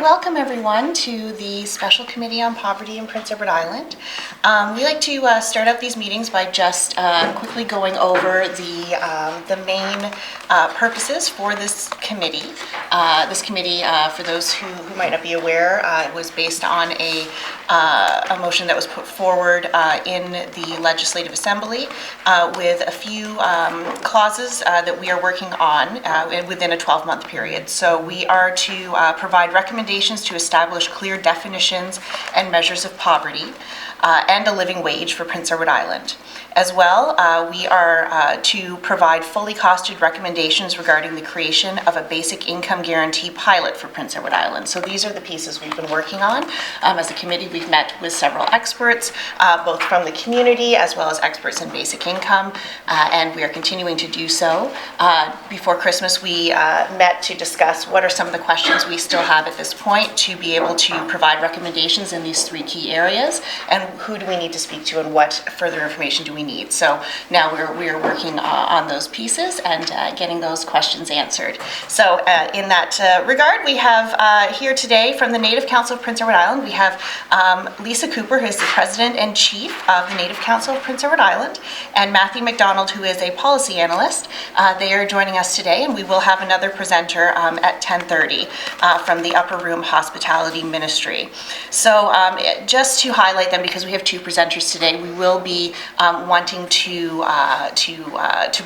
welcome everyone to the Special Committee on Poverty in Prince Edward Island. We like to start out these meetings by just quickly going over the main purposes for this committee. For those who might not be aware, it was based on a motion that was put forward in the Legislative Assembly with a few clauses that we are working on within a 12-month period. So we are to provide recommendations to establish clear definitions and measures of poverty and a living wage for Prince Edward Island. As well, we are to provide fully costed recommendations regarding the creation of a basic income guarantee pilot for Prince Edward Island. So these are the pieces we've been working on. As a committee, we've met with several experts, both from the community as well as experts in basic income, and we are continuing to do so. Before Christmas, we met to discuss what are some of the questions we still have at this point to be able to provide recommendations in these three key areas, and who do we need to speak to and what further information do we need. So now we are working on those pieces and getting those questions answered. So in that regard, we have here today from the Native Council of Prince Edward Island, we have Lisa Cooper, who is the President and Chief of the Native Council of Prince Edward Island, and Matthew Mcdonald, who is a policy analyst. They are joining us today, and we will have another presenter at 10:30 from the Upper Room Hospitality Ministry. So just to highlight them, because we have two presenters today, we will be wanting to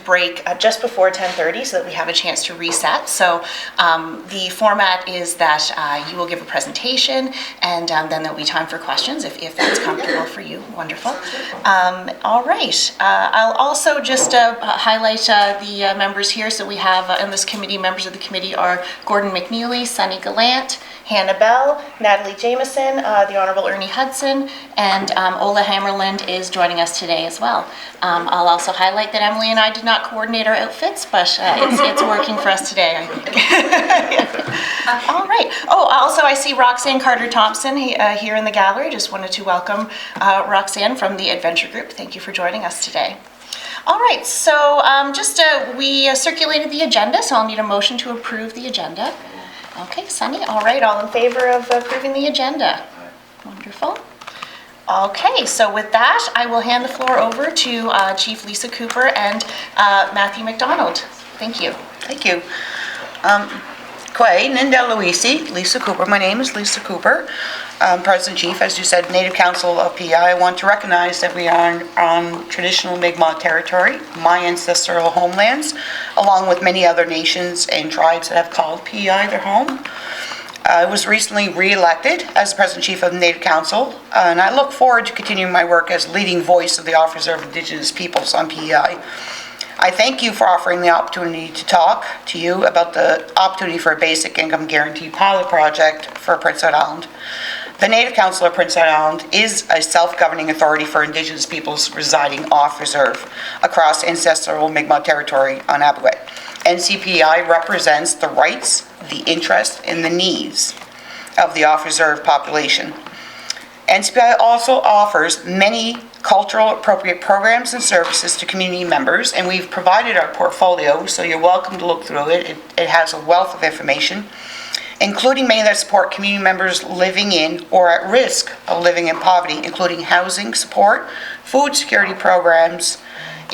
break just before 10:30 so that we have a chance to reset. So the format is that you will give a presentation, and then there'll be time for questions if that's comfortable for you. Wonderful. All right. I'll also just highlight the members here. So we have in this committee, members of the committee are Gordon McNeely, Sunny Gallant, Hannah Bell, Natalie Jameson, the Honourable Ernie Hudson, and Ola Hammerland is joining us today as well. I'll also highlight that Emily and I did not coordinate our outfits, but it's working for us today, I think. All right. Oh, also I see Roxanne Carter-Thompson here in the gallery. Just wanted to welcome Roxanne from the Adventure Group. Thank you for joining us today. All right, so we circulated the agenda, so I'll need a motion to approve the agenda. Okay, Sunny, all right, all in favor of approving the agenda? Wonderful. Okay, so with that, I will hand the floor over to Chief Lisa Cooper and Matthew Mcdonald. Thank you. Thank you. Kwai Ninda Luisi, Lisa Cooper. My name is Lisa Cooper, President Chief, as you said, Native Council of PEI. I want to recognize that we are on traditional Mi'kmaq territory, my ancestral homelands, along with many other nations and tribes that have called PEI their home. I was recently re-elected as President Chief of the Native Council, and I look forward to continuing my work as leading voice of the Office of Indigenous Peoples on PEI. I thank you for offering the opportunity to talk to you about the opportunity for a basic income guarantee pilot project for Prince Edward Island. The Native Council of Prince Edward Island is a self-governing authority for Indigenous peoples residing off reserve across ancestral Mi'kmaq territory on Abuet. NCPEI represents the rights, the interests, and the needs of the off-reserve population. NCPEI also offers many cultural appropriate programs and services to community members, and we've provided our portfolio, so you're welcome to look through it. It has a wealth of information, including many that support community members living in or at risk of living in poverty, including housing support, food security programs,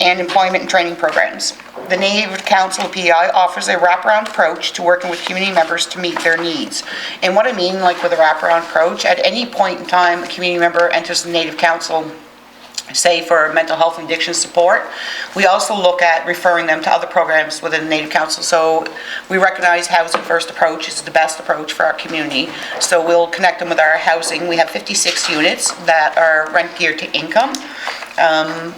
and employment and training programs. The Native Council of PEI offers a wraparound approach to working with community members to meet their needs. And what I mean, like with a wraparound approach, at any point in time a community member enters the Native Council, say for mental health and addiction support, we also look at referring them to other programs within the Native Council. So we recognize housing first approach is the best approach for our community. So we'll connect them with our housing. We have 56 units that are rent geared to income.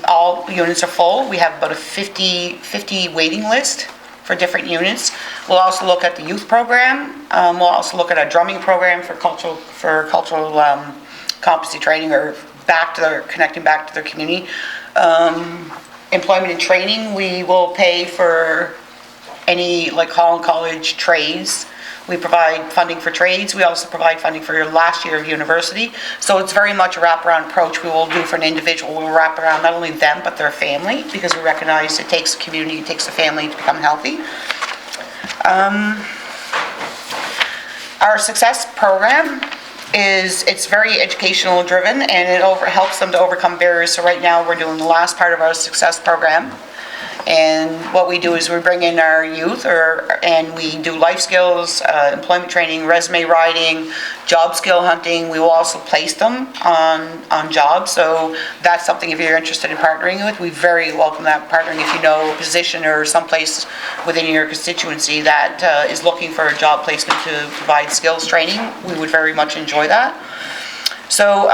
All units are full. We have about a 50 waiting list for different units. We'll also look at the youth program. We'll also look at a drumming program for cultural competency training, or connecting back to their community. Employment and training, we will pay for any like Holland College trades. We provide funding for trades. We also provide funding for your last year of university. So it's very much a wraparound approach we will do for an individual. We'll wrap around not only them, but their family, because we recognize it takes a community, it takes a family to become healthy. Our success program it's very educational driven, and it helps them to overcome barriers. So right now we're doing the last part of our success program. And what we do is we bring in our youth, and we do life skills, employment training, resume writing, job skill hunting. We will also place them on jobs. So that's something, if you're interested in partnering with, we very welcome that partnering. If you know a position or someplace within your constituency that is looking for a job placement to provide skills training, we would very much enjoy that. So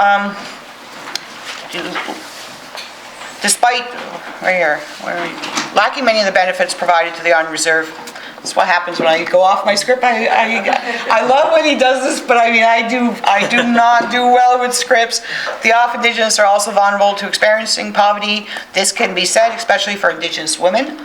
despite lacking many of the benefits provided to the on-reserve, that's what happens when I go off my script. I love when he does this, but I mean, I do not do well with scripts. The off-Indigenous are also vulnerable to experiencing poverty. This can be said, especially for Indigenous women,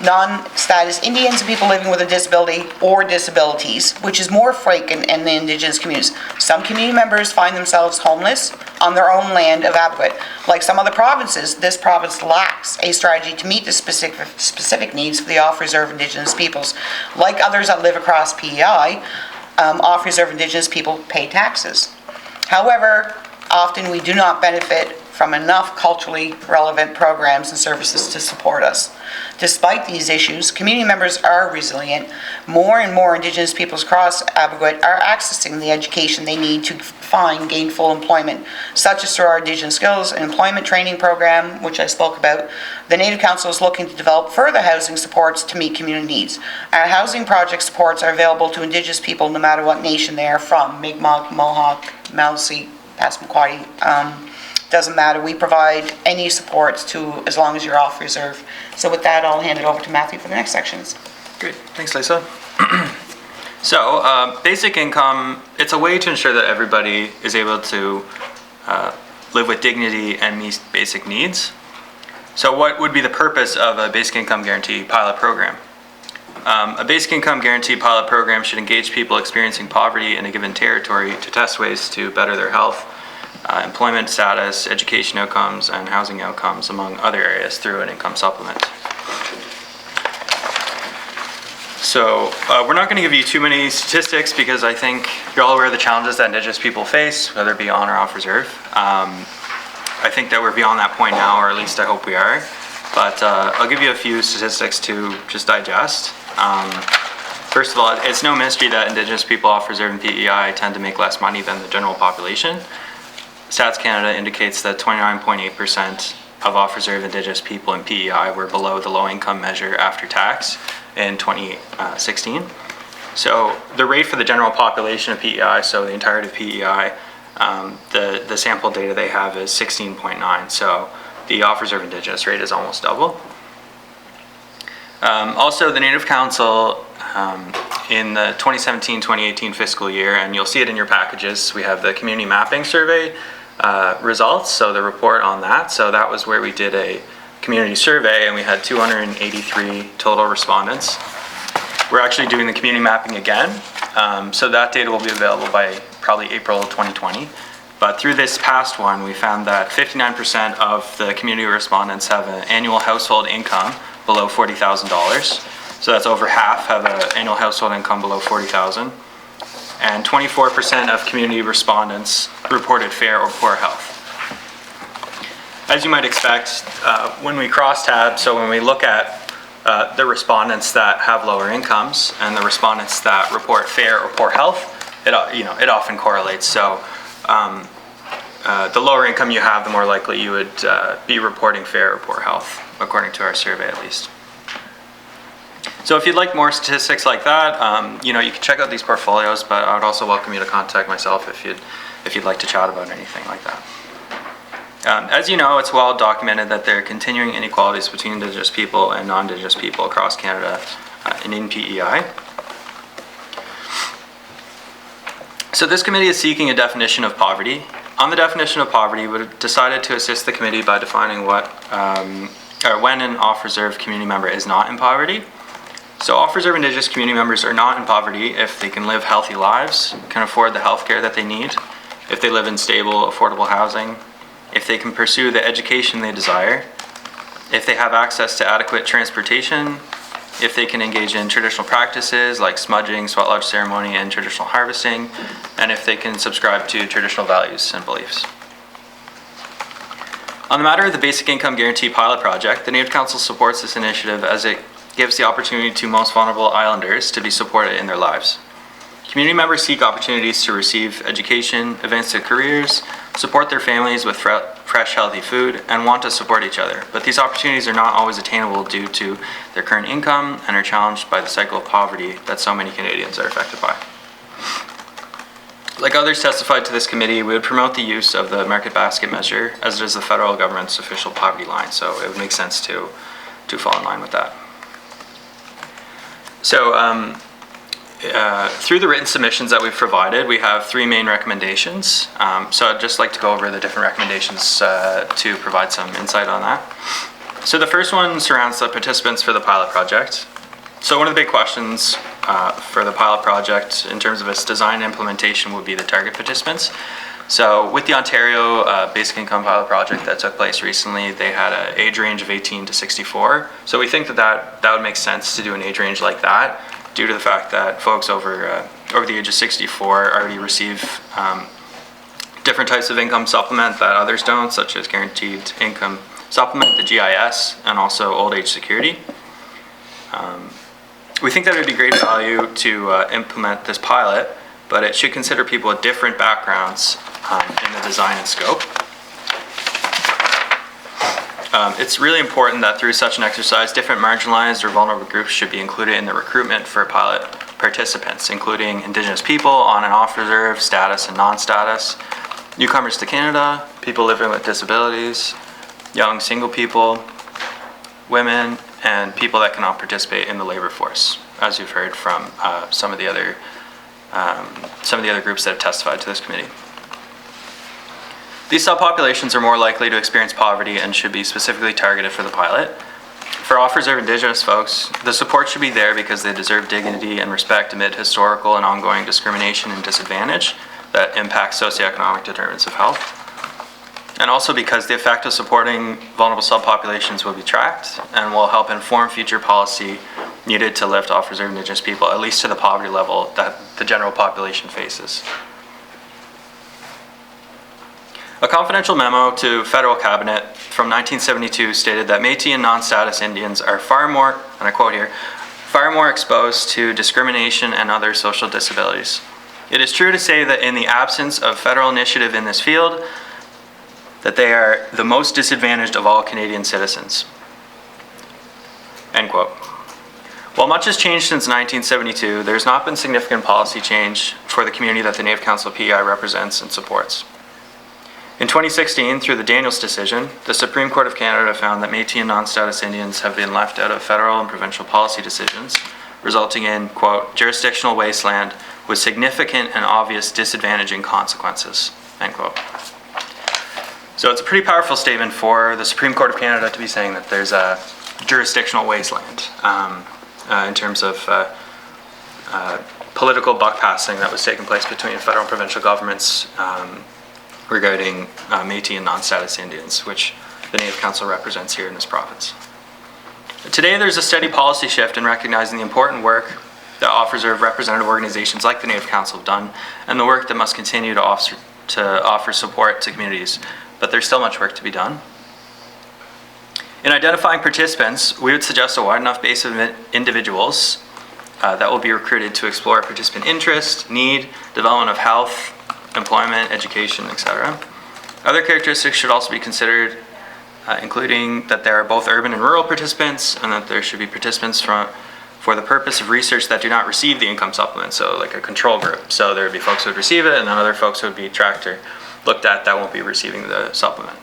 non-status Indians, and people living with a disability or disabilities, which is more frequent in the Indigenous communities. Some community members find themselves homeless on their own land of Abaquit. Like some other provinces, this province lacks a strategy to meet the specific needs for the off-reserve Indigenous peoples. Like others that live across PEI, off-reserve Indigenous people pay taxes. However, often we do not benefit from enough culturally relevant programs and services to support us. Despite these issues, community members are resilient. More and more Indigenous peoples across Abaquit are accessing the education they need to find gainful employment, such as through our Indigenous Skills and Employment Training Program, which I spoke about. The Native Council is looking to develop further housing supports to meet community needs. Our housing project supports are available to Indigenous people no matter what nation they are from, Mi'kmaq, Mohawk, Maliseet, Passamaquoddy. Doesn't matter. We provide any supports to, as long as you're off reserve. So with that, I'll hand it over to Matthew for the next sections. Great, thanks Lisa. So basic income, it's a way to ensure that everybody is able to live with dignity and meet basic needs. So what would be the purpose of a basic income guarantee pilot program? A basic income guarantee pilot program should engage people experiencing poverty in a given territory to test ways to better their health, employment status, education outcomes, and housing outcomes, among other areas, through an income supplement. So we're not going to give you too many statistics because I think you're all aware of the challenges that Indigenous people face, whether it be on or off reserve. I think that we're beyond that point now, or at least I hope we are. But I'll give you a few statistics to just digest. First of all, it's no mystery that Indigenous people off reserve in PEI tend to make less money than the general population. Stats Canada indicates that 29.8% of off-reserve Indigenous people in PEI were below the low-income measure after tax in 2016. So the rate for the general population of PEI, so the entirety of PEI, the sample data they have is 16.9. So the off-reserve Indigenous rate is almost double. Also, the Native Council in the 2017-2018 fiscal year, and you'll see it in your packages, we have the community mapping survey results, so the report on that. So that was where we did a community survey and we had 283 total respondents. We're actually doing the community mapping again, so that data will be available by probably April 2020. But through this past one, we found that 59% of the community respondents have an annual household income below $40,000. So that's over half have an annual household income below $40,000. And 24% of community respondents reported fair or poor health. As you might expect, when we crosstab, so when we look at the respondents that have lower incomes and the respondents that report fair or poor health, it often correlates. So the lower income you have, the more likely you would be reporting fair or poor health, according to our survey at least. So if you'd like more statistics like that, you can check out these portfolios, but I would also welcome you to contact myself if you'd like to chat about anything like that. As you know, it's well documented that there are continuing inequalities between Indigenous people and non-Indigenous people across Canada and in PEI. So this committee is seeking a definition of poverty. On the definition of poverty, we decided to assist the committee by defining what or when an off-reserve community member is not in poverty. So off-reserve Indigenous community members are not in poverty if they can live healthy lives, can afford the health care that they need, if they live in stable, affordable housing, if they can pursue the education they desire, if they have access to adequate transportation, if they can engage in traditional practices like smudging, sweat lodge ceremony, and traditional harvesting, and if they can subscribe to traditional values and beliefs. On the matter of the Basic Income Guarantee pilot project, the Native Council supports this initiative as it gives the opportunity to most vulnerable islanders to be supported in their lives. Community members seek opportunities to receive education, advance their careers, support their families with fresh, healthy food, and want to support each other. But these opportunities are not always attainable due to their current income and are challenged by the cycle of poverty that so many Canadians are affected by. Like others testified to this committee, we would promote the use of the market basket measure as it is the federal government's official poverty line, so it would make sense to fall in line with that. So, through the written submissions that we've provided, we have 3 main recommendations. So I'd just like to go over the different recommendations to provide some insight on that. So the first one surrounds the participants for the pilot project. So one of the big questions for the pilot project in terms of its design and implementation would be the target participants. So with the Ontario Basic Income Pilot Project that took place recently, they had an age range of 18 to 64. So we think that would make sense to do an age range like that, due to the fact that folks over the age of 64 already receive different types of income supplement that others don't, such as guaranteed income supplement, the GIS, and also old age security. We think that it would be great value to implement this pilot, but it should consider people with different backgrounds in the design and scope. It's really important that through such an exercise, different marginalized or vulnerable groups should be included in the recruitment for pilot participants, including Indigenous people on and off reserve, status and non-status, newcomers to Canada, people living with disabilities, young single people, women, and people that cannot participate in the labor force, as you've heard from some of the other groups that have testified to this committee. These subpopulations are more likely to experience poverty and should be specifically targeted for the pilot. For offers of Indigenous folks, the support should be there because they deserve dignity and respect amid historical and ongoing discrimination and disadvantage that impacts socioeconomic determinants of health. And also because the effect of supporting vulnerable subpopulations will be tracked and will help inform future policy needed to lift offers of Indigenous people, at least to the poverty level that the general population faces. A confidential memo to federal cabinet from 1972 stated that Métis and non-status Indians are far more, and I quote here, far more exposed to discrimination and other social disabilities. It is true to say that in the absence of federal initiative in this field, that they are the most disadvantaged of all Canadian citizens. End quote. While much has changed since 1972, there has not been significant policy change for the community that the Native Council of PEI represents and supports. In 2016, through the Daniels decision, the Supreme Court of Canada found that Métis and non-status Indians have been left out of federal and provincial policy decisions, resulting in, quote, jurisdictional wasteland with significant and obvious disadvantaging consequences, end quote. So it's a pretty powerful statement for the Supreme Court of Canada to be saying that there's a jurisdictional wasteland in terms of political buck passing that was taking place between federal and provincial governments regarding Métis and non-status Indians, which the Native Council represents here in this province. Today, there's a steady policy shift in recognizing the important work that offers of representative organizations like the Native Council have done, and the work that must continue to offer support to communities, but there's still much work to be done. In identifying participants, we would suggest a wide enough base of individuals that will be recruited to explore participant interest, need, development of health, employment, education, etc. Other characteristics should also be considered, including that there are both urban and rural participants, and that there should be participants for the purpose of research that do not receive the income supplement, so like a control group. So there would be folks who would receive it, and then other folks who would be tracked or looked at that won't be receiving the supplement.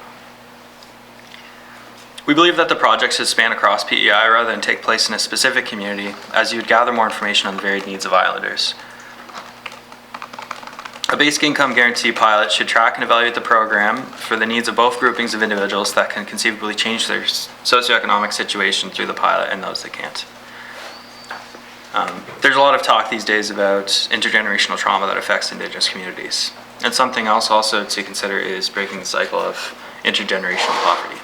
We believe that the project should span across PEI rather than take place in a specific community, as you would gather more information on the varied needs of islanders. A basic income guarantee pilot should track and evaluate the program for the needs of both groupings of individuals that can conceivably change their socioeconomic situation through the pilot and those that can't. There's a lot of talk these days about intergenerational trauma that affects Indigenous communities. And something else also to consider is breaking the cycle of intergenerational poverty.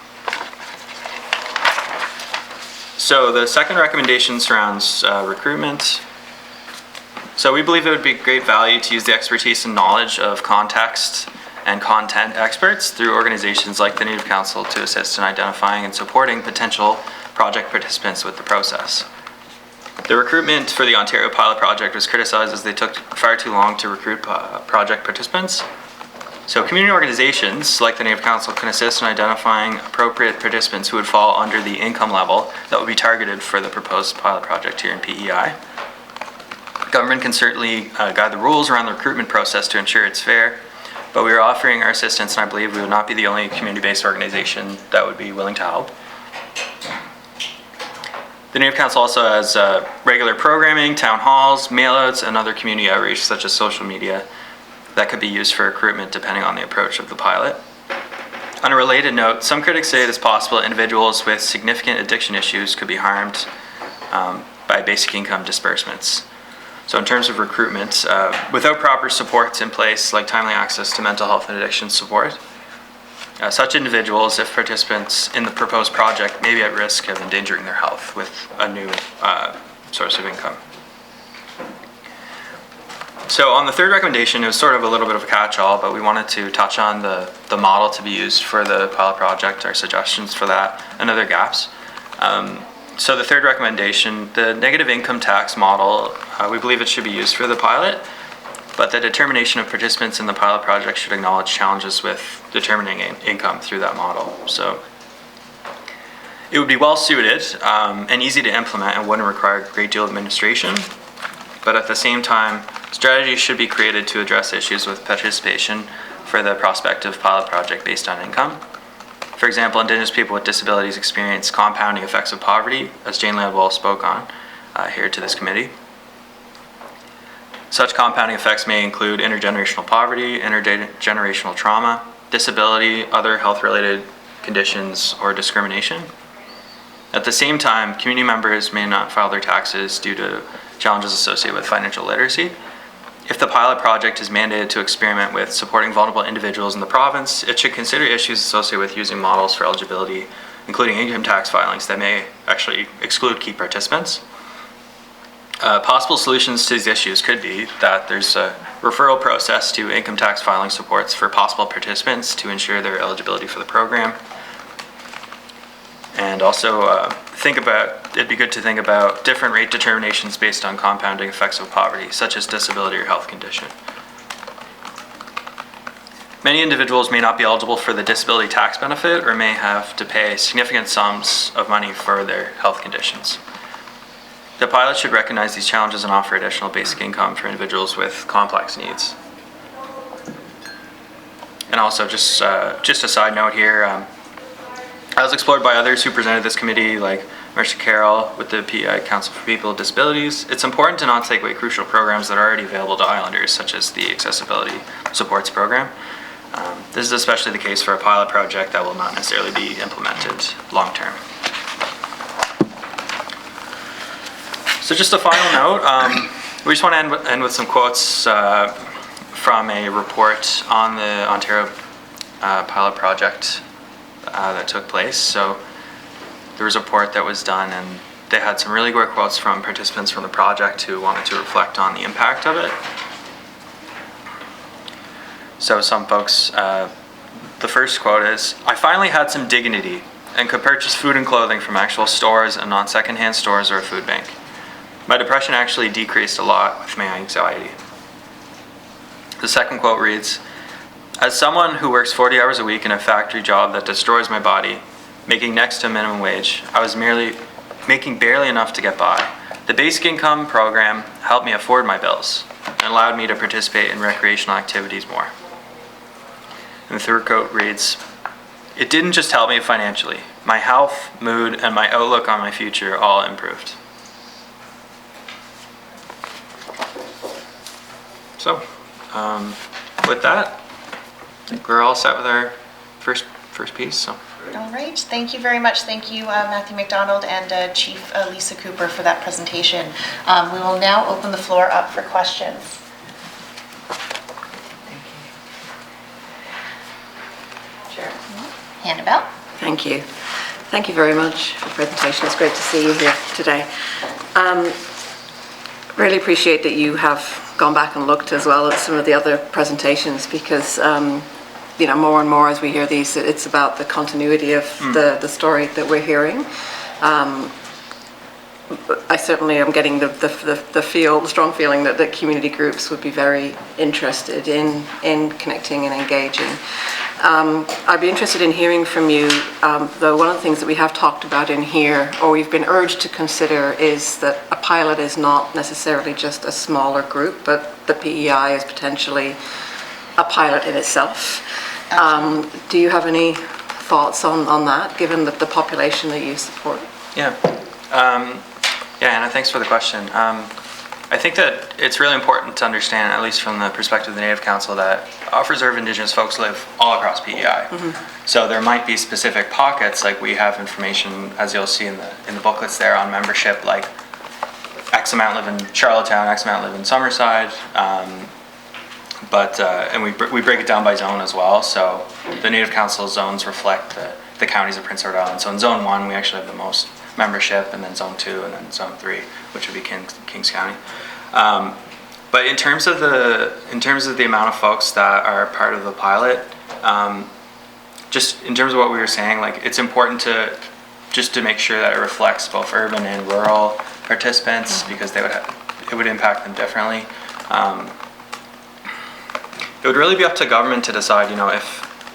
So the second recommendation surrounds recruitment. So we believe it would be great value to use the expertise and knowledge of context and content experts through organizations like the Native Council to assist in identifying and supporting potential project participants with the process. The recruitment for the Ontario pilot project was criticized as they took far too long to recruit project participants. So community organizations like the Native Council can assist in identifying appropriate participants who would fall under the income level that would be targeted for the proposed pilot project here in PEI. Government can certainly guide the rules around the recruitment process to ensure it's fair, but we are offering our assistance, and I believe we would not be the only community-based organization that would be willing to help. The Native Council also has regular programming, town halls, mailouts, and other community outreach such as social media that could be used for recruitment depending on the approach of the pilot. On a related note, some critics say it is possible individuals with significant addiction issues could be harmed by basic income disbursements. So in terms of recruitment, without proper supports in place like timely access to mental health and addiction support, such individuals, if participants in the proposed project, may be at risk of endangering their health with a new source of income. So on the third recommendation, it was sort of a little bit of a catch-all, but we wanted to touch on the model to be used for the pilot project, our suggestions for that, and other gaps. So the third recommendation, the negative income tax model, we believe it should be used for the pilot, but the determination of participants in the pilot project should acknowledge challenges with determining income through that model. So it would be well suited and easy to implement and wouldn't require a great deal of administration, but at the same time, strategies should be created to address issues with participation for the prospective pilot project based on income. For example, Indigenous people with disabilities experience compounding effects of poverty, as Jane Landwell spoke on here to this committee. Such compounding effects may include intergenerational poverty, intergenerational trauma, disability, other health-related conditions, or discrimination. At the same time, community members may not file their taxes due to challenges associated with financial literacy. If the pilot project is mandated to experiment with supporting vulnerable individuals in the province, it should consider issues associated with using models for eligibility, including income tax filings that may actually exclude key participants. Possible solutions to these issues could be that there's a referral process to income tax filing supports for possible participants to ensure their eligibility for the program. And also it'd be good to think about different rate determinations based on compounding effects of poverty, such as disability or health condition. Many individuals may not be eligible for the disability tax benefit or may have to pay significant sums of money for their health conditions. The pilot should recognize these challenges and offer additional basic income for individuals with complex needs. And also, just a side note here, as explored by others who presented this committee, like Marcia Carroll with the PEI Council for People with Disabilities, it's important to not take away crucial programs that are already available to Islanders, such as the Accessibility Supports Program. This is especially the case for a pilot project that will not necessarily be implemented long term. So just a final note, we just want to end with some quotes from a report on the Ontario pilot project that took place. So there was a report that was done and they had some really great quotes from participants from the project who wanted to reflect on the impact of it. So some folks, the first quote is, "I finally had some dignity and could purchase food and clothing from actual stores and not secondhand stores or a food bank. My depression actually decreased a lot with my anxiety." The second quote reads, "As someone who works 40 hours a week in a factory job that destroys my body, making next to minimum wage, I was merely making barely enough to get by. The basic income program helped me afford my bills and allowed me to participate in recreational activities more." And the third quote reads, "It didn't just help me financially. My health, mood, and my outlook on my future all improved." So, with that, I think we're all set with our first piece. So. All right, thank you very much. Thank you, Matthew Mcdonald and Chief Lisa Cooper for that presentation. We will now open the floor up for questions. Sure. Hannibal. Thank you. Thank you very much for the presentation. It's great to see you here today. Really appreciate that you have gone back and looked as well at some of the other presentations, because more and more as we hear these, it's about the continuity of the story that we're hearing. I certainly am getting the strong feeling that the community groups would be very interested in connecting and engaging. I'd be interested in hearing from you, though one of the things that we have talked about in here, or we've been urged to consider, is that a pilot is not necessarily just a smaller group, but the PEI is potentially a pilot in itself. Do you have any thoughts on that, given the population that you support? Yeah. Anna, thanks for the question. I think that it's really important to understand, at least from the perspective of the Native Council, that off-reserve Indigenous folks live all across PEI. So there might be specific pockets, like we have information, as you'll see in the booklets there, on membership, like X amount live in Charlottetown, X amount live in Summerside, and we break it down by zone as well. So the Native Council zones reflect the counties of Prince Edward Island. So in Zone 1, we actually have the most membership, and then Zone 2, and then Zone 3, which would be Kings County. But in terms of the amount of folks that are part of the pilot, just in terms of what we were saying, like it's important to make sure that it reflects both urban and rural participants, because it would impact them differently. It would really be up to government to decide,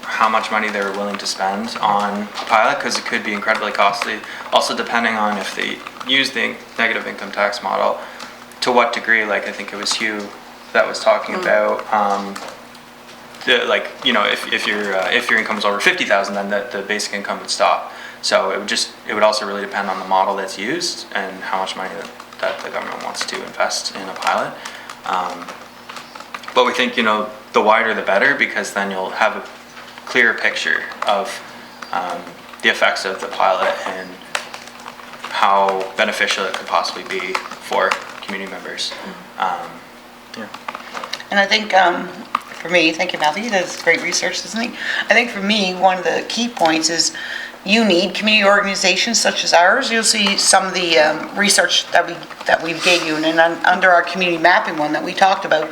how much money they were willing to spend on a pilot, because it could be incredibly costly. Also, depending on if they use the negative income tax model, to what degree. Like I think it was Hugh that was talking about, if your income is over 50,000, then the basic income would stop. So it would also really depend on the model that's used and how much money that the government wants to invest in a pilot. But we think the wider the better, because then you'll have a clear picture of the effects of the pilot and how beneficial it could possibly be for community members. And I think for me, thank you, Matthew, that's great research, isn't he? I think for me, one of the key points is you need community organizations such as ours. You'll see some of the research that we gave you, and under our community mapping one that we talked about,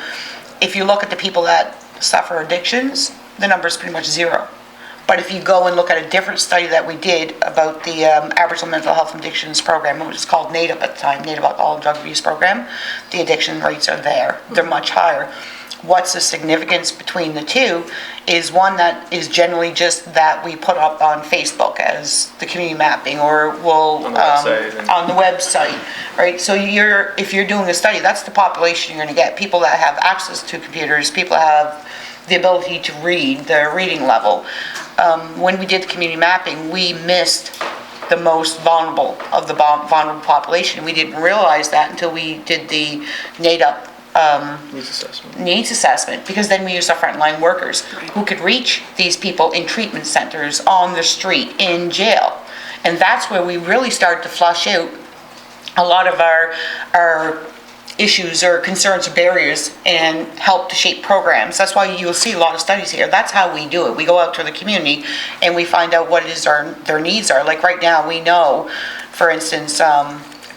if you look at the people that suffer addictions, the number is pretty much zero. But if you go and look at a different study that we did about the Aboriginal Mental Health and Addictions Program, which was called NADAP at the time, Native Alcohol and Drug Abuse Program, the addiction rates are there. They're much higher. What's the significance between the two is one that is generally just that we put up on Facebook as the community mapping, or we'll on the website, right? So if you're doing a study, that's the population you're going to get. People that have access to computers, people that have the ability to read, the reading level. When we did the community mapping, we missed the most vulnerable of the vulnerable population. We didn't realize that until we did the NADAP needs assessment, because then we used our frontline workers who could reach these people in treatment centers, on the street, in jail. And that's where we really started to flush out a lot of our issues or concerns or barriers, and help to shape programs. That's why you'll see a lot of studies here. That's how we do it. We go out to the community and we find out what it is their needs are. Like right now, we know, for instance,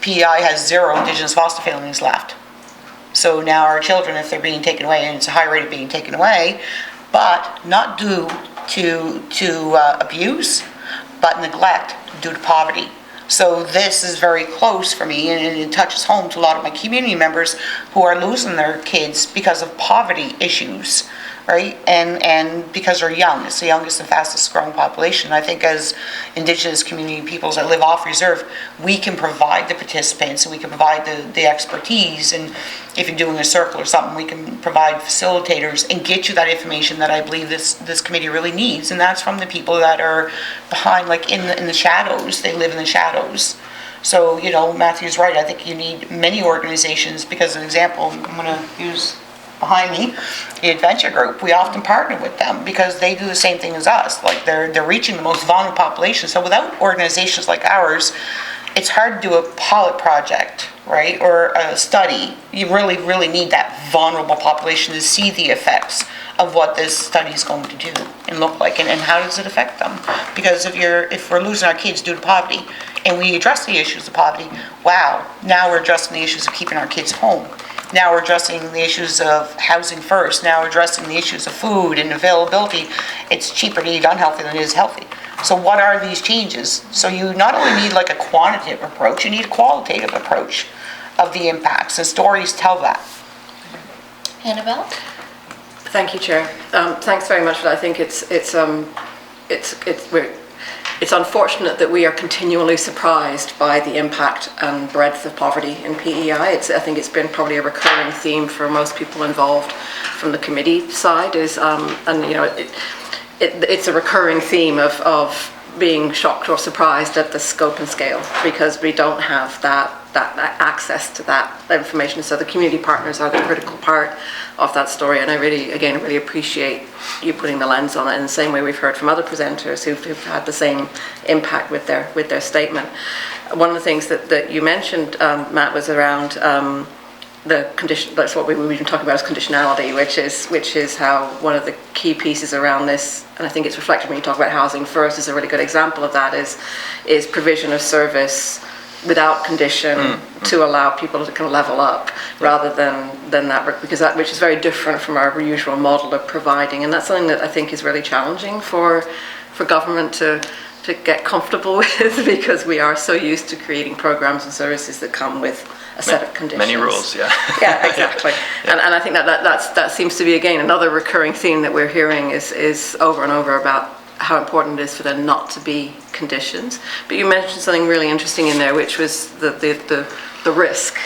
PEI has 0 Indigenous foster families left. So now our children, if they're being taken away, and it's a high rate of being taken away, but not due to abuse, but neglect due to poverty. So this is very close for me, and it touches home to a lot of my community members who are losing their kids because of poverty issues, right? And because they're young. It's the youngest and fastest growing population. I think as Indigenous community peoples that live off reserve, we can provide the participants, and we can provide the expertise, and if you're doing a circle or something, we can provide facilitators and get you that information that I believe this committee really needs, and that's from the people that are behind, like in the shadows. They live in the shadows. So, Matthew's right. I think you need many organizations, because an example I'm going to use behind me, the Adventure Group, we often partner with them because they do the same thing as us. Like they're reaching the most vulnerable population. So without organizations like ours, it's hard to do a pilot project, right, or a study. You really, really need that vulnerable population to see the effects of what this study is going to do. and look like, and how does it affect them? Because if we're losing our kids due to poverty, and we address the issues of poverty, wow, now we're addressing the issues of keeping our kids home. Now we're addressing the issues of housing first. Now we're addressing the issues of food and availability. It's cheaper to eat unhealthy than it is healthy. So what are these changes? So you not only need like a quantitative approach, you need a qualitative approach of the impacts, and stories tell that. Annabelle? Thank you, Chair. Thanks very much for that. I think it's unfortunate that we are continually surprised by the impact and breadth of poverty in PEI. I think it's been probably a recurring theme for most people involved from the committee side. It's a recurring theme of being shocked or surprised at the scope and scale, because we don't have that access to that information. So the community partners are the critical part of that story, and I really appreciate you putting the lens on it in the same way we've heard from other presenters who've had the same impact with their statement. One of the things that you mentioned, Matt, was around the condition. That's what we've been talking about, is conditionality, which is how one of the key pieces around this, and I think it's reflected when you talk about housing first, is a really good example of that, is provision of service without condition to allow people to kind of level up, rather than that, because which is very different from our usual model of providing, and that's something that I think is really challenging for government to get comfortable with, because we are so used to creating programs and services that come with a set of conditions. Many rules, yeah. Yeah, exactly. Yeah. And I think that seems to be, again, another recurring theme that we're hearing is over and over about how important it is for there not to be conditions. But you mentioned something really interesting in there, which was the risk.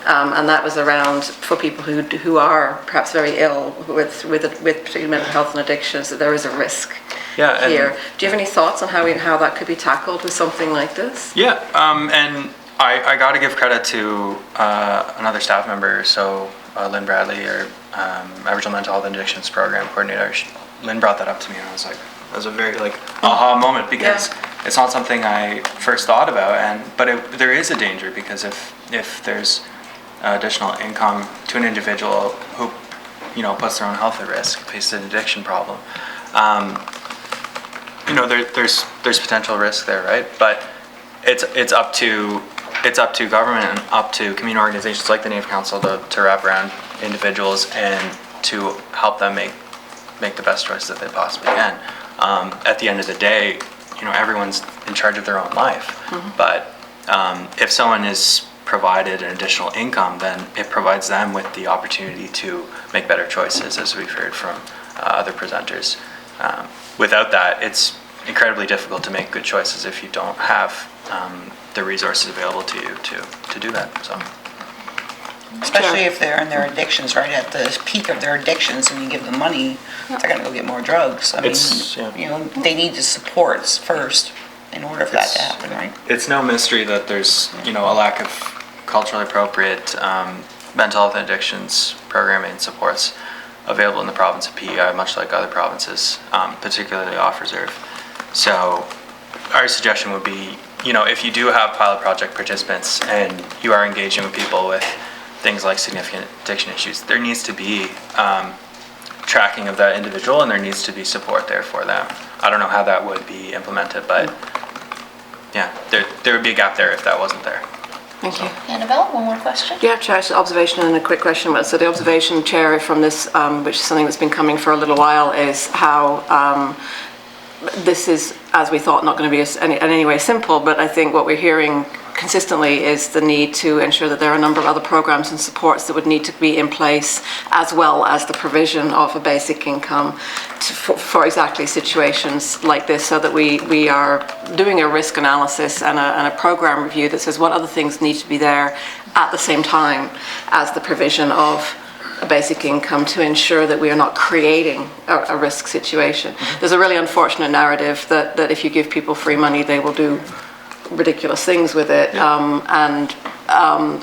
And that was around, for people who are perhaps very ill with particularly mental health and addictions, that there is a risk here. Do you have any thoughts on how that could be tackled with something like this? Yeah, and I got to give credit to another staff member, so Lynn Bradley, our Aboriginal Mental Health and Addictions Program Coordinator. Lynn brought that up to me, and I was like, that was a very aha moment, because it's not something I first thought about, but there is a danger, because if there's additional income to an individual who puts their own health at risk, faces an addiction problem, there's potential risk there, right? But it's up to government and up to community organizations like the Native Council to wrap around individuals and to help them make the best choices that they possibly can. At the end of the day, everyone's in charge of their own life. But if someone is provided an additional income, then it provides them with the opportunity to make better choices, as we've heard from other presenters. Without that, it's incredibly difficult to make good choices if you don't have the resources available to you to do that. So, especially if they're in their addictions, right at the peak of their addictions, and you give them money, they're going to go get more drugs. I mean, they need the supports first in order for that to happen, right? It's no mystery that there's a lack of culturally appropriate mental health and addictions programming and supports available in the province of PEI, much like other provinces, particularly off reserve. So our suggestion would be, if you do have pilot project participants and you are engaging with people with things like significant addiction issues, there needs to be tracking of that individual, and there needs to be support there for them. I don't know how that would be implemented, but yeah, there would be a gap there if that wasn't there. Thank you. Annabelle, one more question? Yeah, Chair, so observation and a quick question. So the observation, Chair, from this, which is something that's been coming for a little while, is how this is, as we thought, not going to be in any way simple, but I think what we're hearing consistently is the need to ensure that there are a number of other programs and supports that would need to be in place, as well as the provision of a basic income for exactly situations like this, so that we are doing a risk analysis and a program review that says what other things need to be there at the same time as the provision of a basic income, to ensure that we are not creating a risk situation. There's a really unfortunate narrative that if you give people free money, they will do ridiculous things with it, and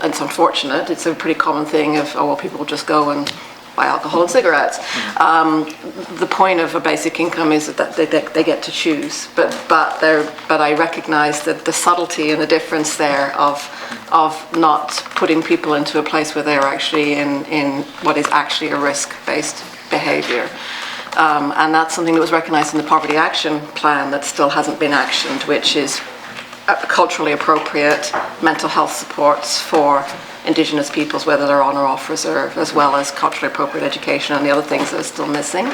it's unfortunate. It's a pretty common thing of, people will just go and buy alcohol and cigarettes. The point of a basic income is that they get to choose, but I recognise that the subtlety and the difference there of not putting people into a place where they're actually in what is actually a risk-based behaviour. And that's something that was recognised in the Poverty Action Plan that still hasn't been actioned, which is culturally appropriate mental health supports for Indigenous peoples, whether they're on or off reserve, as well as culturally appropriate education and the other things that are still missing.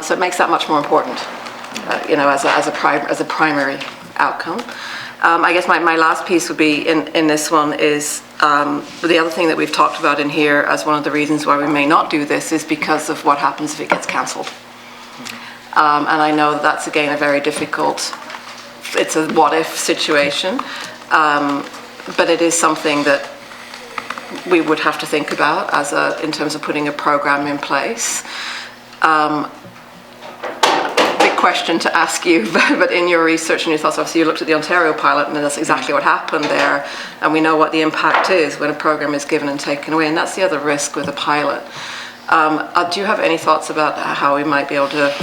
So it makes that much more important, as a primary outcome. I guess my last piece would be in this one is the other thing that we've talked about in here as one of the reasons why we may not do this is because of what happens if it gets cancelled. And I know that's again a very difficult, it's a what-if situation, but it is something that we would have to think about in terms of putting a program in place. Big question to ask you, but in your research and your thoughts, obviously you looked at the Ontario pilot and that's exactly what happened there, and we know what the impact is when a program is given and taken away, and that's the other risk with a pilot. Do you have any thoughts about how we might be able to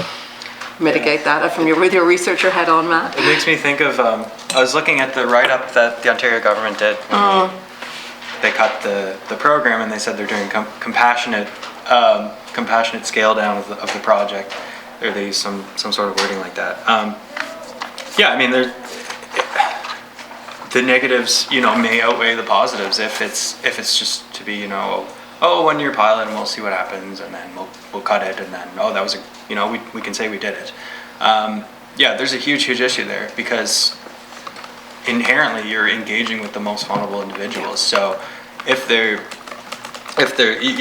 mitigate that with your researcher head on, Matt? It makes me think of, I was looking at the write-up that the Ontario government did. They cut the program and they said they're doing compassionate scale down of the project, or they use some sort of wording like that. Yeah, I mean, the negatives, may outweigh the positives if it's just to be, 1 year pilot and we'll see what happens, and then we'll cut it, and then that was we can say we did it. Yeah, there's a huge issue there because inherently you're engaging with the most vulnerable individuals. So if you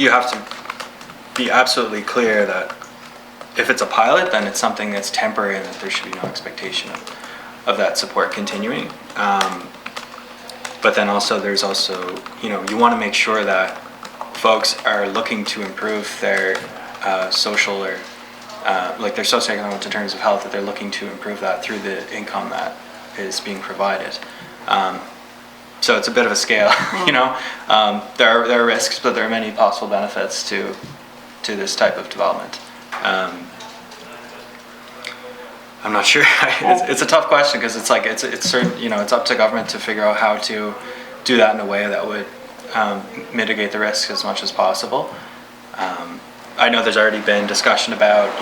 have to be absolutely clear that if it's a pilot, then it's something that's temporary and that there should be no expectation of that support continuing. But then also there's you want to make sure that folks are looking to improve their social or their socioeconomic terms of health, that they're looking to improve that through the income that is being provided. So it's a bit of a scale, There are risks, but there are many possible benefits to this type of development. I'm not sure. It's a tough question because it's certain, it's up to government to figure out how to do that in a way that would mitigate the risks as much as possible. I know there's already been discussion about,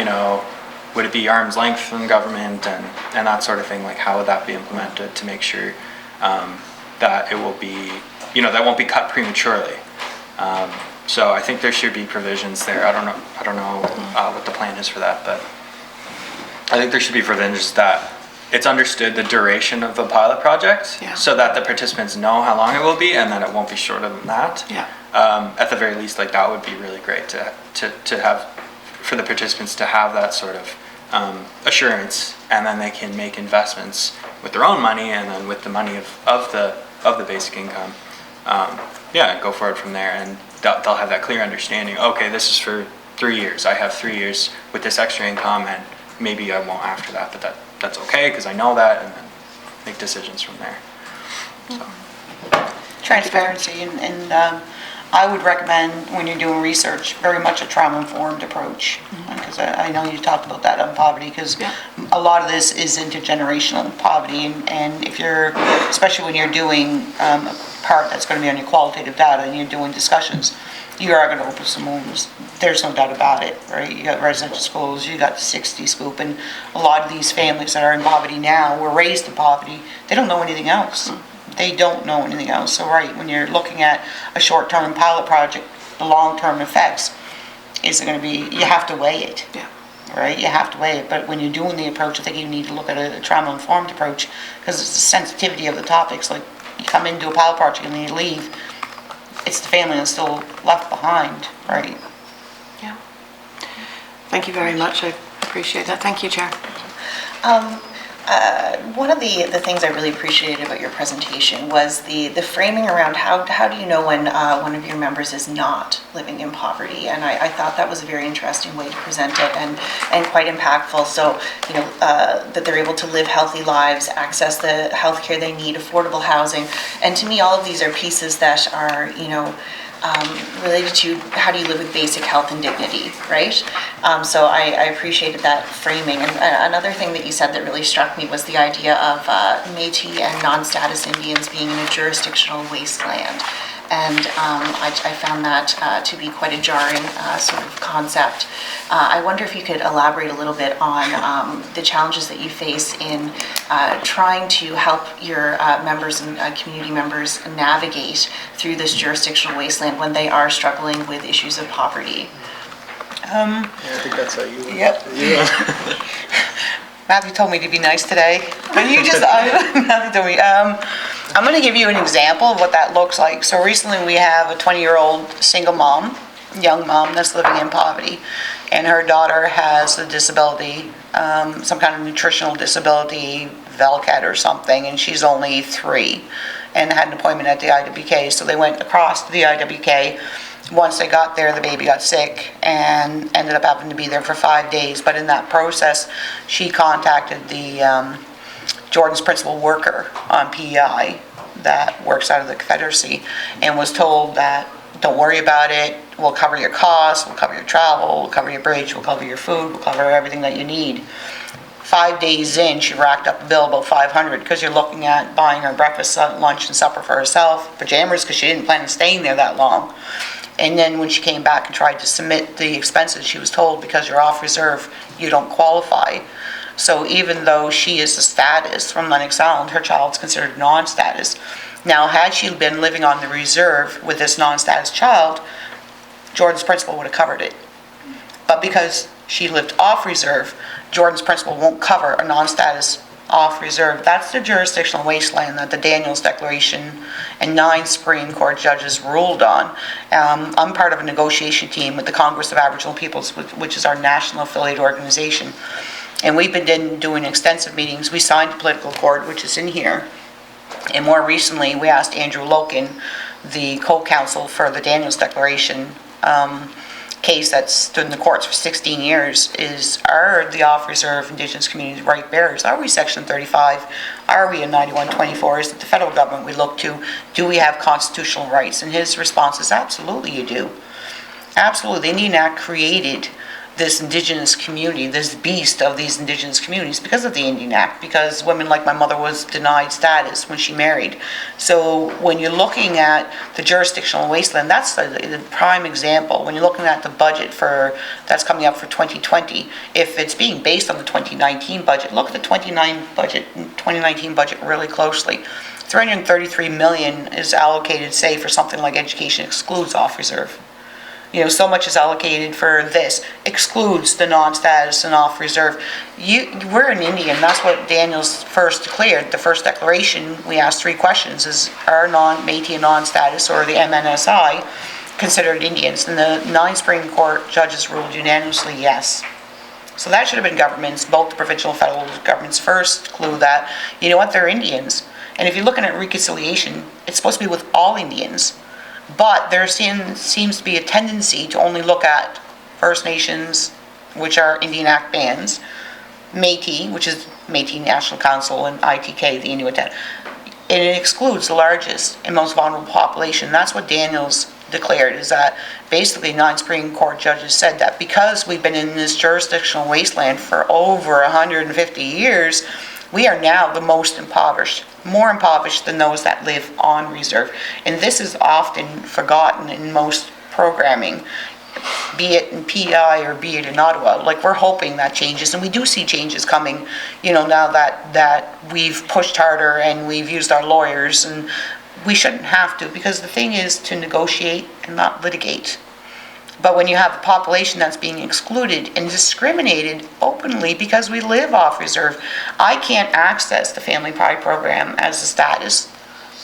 would it be arm's length from government and that sort of thing, like how would that be implemented to make sure that it will be, that won't be cut prematurely. So I think there should be provisions there. I don't know what the plan is for that, but I think there should be provisions that it's understood the duration of the pilot project, so that the participants know how long it will be and that it won't be shorter than that. Yeah. At the very least, that would be really great to have, for the participants to have that sort of assurance, and then they can make investments with their own money and then with the money of the basic income. And go forward from there, and they'll have that clear understanding. Okay, this is for 3 years. I have 3 years with this extra income, and maybe I won't after that, but that's okay because I know that, and then make decisions from there. So. Transparency, and I would recommend when you're doing research very much a trauma-informed approach, because I know you talked about that on poverty, because a lot of this is intergenerational poverty, and if you're, especially when you're doing a part that's going to be on your qualitative data and you're doing discussions, you are going to open some wounds. There's no doubt about it, right? You got residential schools, you got the 60 scoop, and a lot of these families that are in poverty now were raised in poverty. They don't know anything else. They don't know anything else. So when you're looking at a short-term pilot project, the long-term effects is going to be, you have to weigh it. Yeah. Right? You have to weigh it. But when you're doing the approach, I think you need to look at a trauma-informed approach, because it's the sensitivity of the topics. Like, you come into a pilot project and then you leave, it's the family that's still left behind, right? Yeah. Thank you very much. I appreciate that. Thank you, Chair. One of the things I really appreciated about your presentation was the framing around how do you know when one of your members is not living in poverty, and I thought that was a very interesting way to present it and quite impactful. So that they're able to live healthy lives, access the healthcare they need, affordable housing, and to me all of these are pieces that are related to how do you live with basic health and dignity, right? So I appreciated that framing. And another thing that you said that really struck me was the idea of Métis and non-status Indians being in a jurisdictional wasteland. and I found that to be quite a jarring sort of concept. I wonder if you could elaborate a little bit on the challenges that you face in trying to help your members and community members navigate through this jurisdictional wasteland when they are struggling with issues of poverty. Yeah, I think that's how you. Yep. Matthew told me to be nice today. And you just, Matthew told me. I'm going to give you an example of what that looks like. So recently we have a 20-year-old single mom, young mom that's living in poverty. And her daughter has a disability, some kind of nutritional disability, VELCAD or something, and she's only 3 and had an appointment at the IWK. So they went across to the IWK. Once they got there, the baby got sick and ended up having to be there for 5 days. But in that process, she contacted the Jordan's principal worker on PEI that works out of the Confederacy and was told that, don't worry about it, we'll cover your costs, we'll cover your travel, we'll cover your bridge, we'll cover your food, we'll cover everything that you need. 5 days in, she racked up a bill about $500 because you're looking at buying her breakfast, lunch, and supper for herself, pajamas because she didn't plan on staying there that long. And then when she came back and tried to submit the expenses, she was told, because you're off reserve, you don't qualify. So even though she is a status from Lennox Island, her child's considered non-status. Now, had she been living on the reserve with this non-status child, Jordan's principal would have covered it. But because she lived off reserve, Jordan's principal won't cover a non-status off reserve. That's the jurisdictional wasteland that the Daniels Declaration and 9 Supreme Court judges ruled on. I'm part of a negotiation team with the Congress of Aboriginal Peoples, which is our national affiliate organization. And we've been doing extensive meetings. We signed a political accord, which is in here. And more recently, we asked Andrew Loken, the co-counsel for the Daniels Declaration case that stood in the courts for 16 years, are the off-reserve Indigenous communities right bearers? Are we Section 35? Are we in 9124? Is it the federal government we look to? Do we have constitutional rights? And his response is, absolutely you do. Absolutely. The Indian Act created this Indigenous community, this beast of these Indigenous communities because of the Indian Act, because women like my mother was denied status when she married. So when you're looking at the jurisdictional wasteland, that's the prime example. When you're looking at the budget that's coming up for 2020, if it's being based on the 2019 budget, look at the 2019 budget really closely. $333 million is allocated, say, for something like education excludes off reserve. So much is allocated for this, excludes the non-status and off-reserve. We're an Indian, that's what Daniels first declared. The first declaration, we asked 3 questions, is are Métis and non-status, or the MNSI, considered Indians? And the 9 Supreme Court judges ruled unanimously yes. So that should have been governments, both the provincial and federal governments first clue that, you know what, they're Indians. And if you're looking at reconciliation, it's supposed to be with all Indians. But there seems to be a tendency to only look at First Nations, which are Indian Act bands, Métis, which is Métis National Council, and ITK, the Inuit. And it excludes the largest and most vulnerable population. That's what Daniels declared, is that basically 9 Supreme Court judges said that because we've been in this jurisdictional wasteland for over 150 years, we are now the most impoverished, more impoverished than those that live on reserve. And this is often forgotten in most programming, be it in PEI or be it in Ottawa. Like, we're hoping that changes, and we do see changes coming, now that we've pushed harder and we've used our lawyers, and we shouldn't have to, because the thing is to negotiate and not litigate. But when you have a population that's being excluded and discriminated openly because we live off reserve, I can't access the Family Pride program as a status.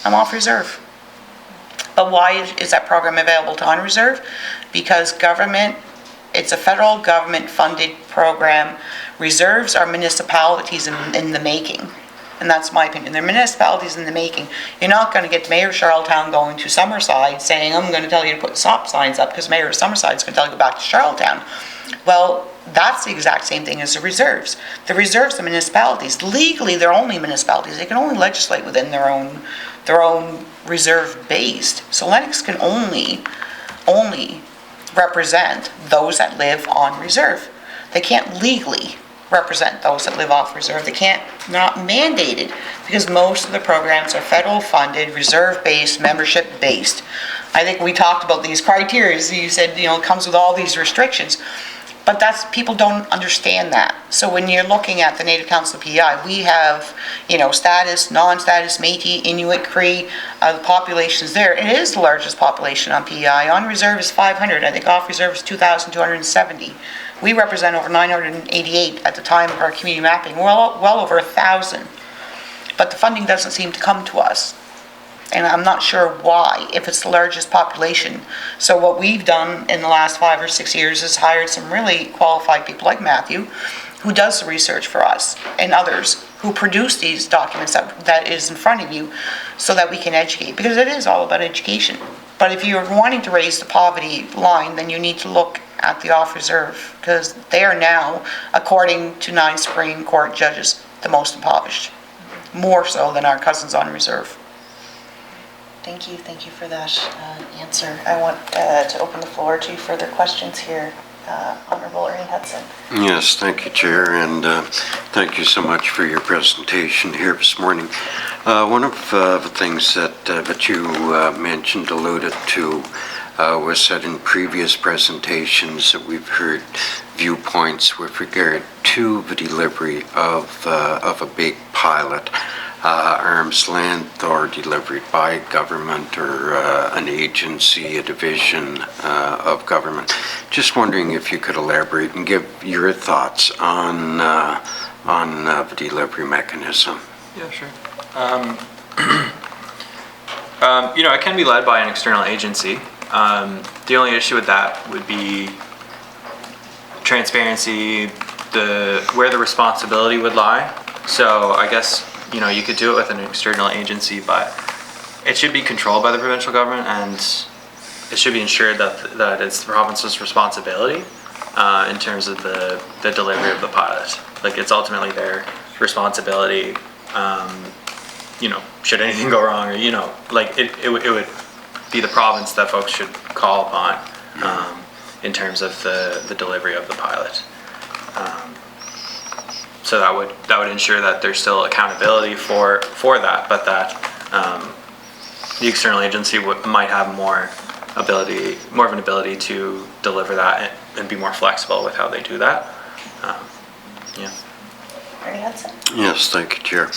I'm off reserve. But why is that program available to on-reserve? Because it's a federal government funded program. Reserves are municipalities in the making. And that's my opinion. They're municipalities in the making. You're not going to get Mayor of Charlottetown going to Summerside saying, I'm going to tell you to put stop signs up because Mayor of Summerside is going to tell you to go back to Charlottetown. Well, that's the exact same thing as the reserves. The reserves are municipalities. Legally, they're only municipalities. They can only legislate within their own reserve-based. So Lennox can only represent those that live on reserve. They can't legally represent those that live off reserve. They're not mandated because most of the programs are federal funded, reserve based, membership based. I think we talked about these criteria. You said, it comes with all these restrictions. But people don't understand that. So when you're looking at the Native Council of PEI, we have, status, non-status, Métis, Inuit, Cree, the population's there. It is the largest population on PEI. On reserve is 500. I think off reserve is 2,270. We represent over 988 at the time of our community mapping, well over 1,000. But the funding doesn't seem to come to us. And I'm not sure why, if it's the largest population. So what we've done in the last 5 or 6 years is hired some really qualified people like Matthew, who does the research for us, and others who produce these documents that is in front of you so that we can educate, because it is all about education. But if you're wanting to raise the poverty line, then you need to look at the off reserve, because they are now, according to 9 Supreme Court judges, the most impoverished, more so than our cousins on reserve. Thank you for that answer. I want to open the floor to further questions here. Honorable Ernie Hudson. Yes, thank you, Chair, and thank you so much for your presentation here this morning. One of the things that you mentioned, alluded to, was that in previous presentations that we've heard viewpoints with regard to the delivery of a big pilot, arm's length or delivered by government or an agency, a division of government. Just wondering if you could elaborate and give your thoughts on the delivery mechanism. Yeah, sure. It can be led by an external agency. The only issue with that would be transparency, where the responsibility would lie. So I guess, you could do it with an external agency, but it should be controlled by the provincial government, and it should be ensured that it's the province's responsibility in terms of the delivery of the pilot. Like, it's ultimately their responsibility, should anything go wrong, or, it would be the province that folks should call upon in terms of the delivery of the pilot. So that would ensure that there's still accountability for that, but that the external agency might have more of an ability to deliver that and be more flexible with how they do that. Ernie Hudson. Yes, thank you, Chair.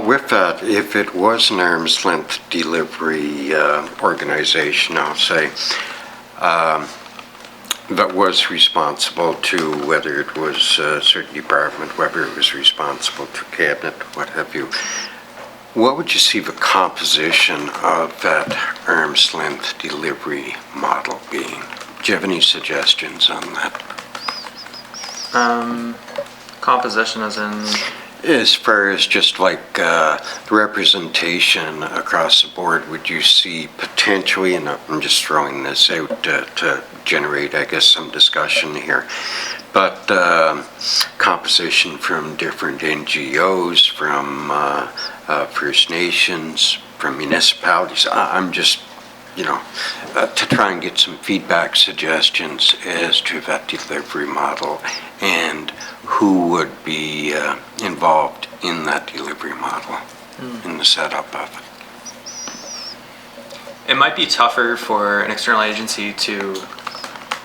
With that, if it was an arm's length delivery organization, I'll say, that was responsible to, whether it was a certain department, whether it was responsible to cabinet, what have you, what would you see the composition of that arm's length delivery model being? Do you have any suggestions on that? Composition as in? As far as just like the representation across the board, would you see potentially, and I'm just throwing this out to generate, I guess, some discussion here, but composition from different NGOs, from First Nations, from municipalities. I'm just, to try and get some feedback, suggestions as to that delivery model and who would be involved in that delivery model, in the setup of it. It might be tougher for an external agency to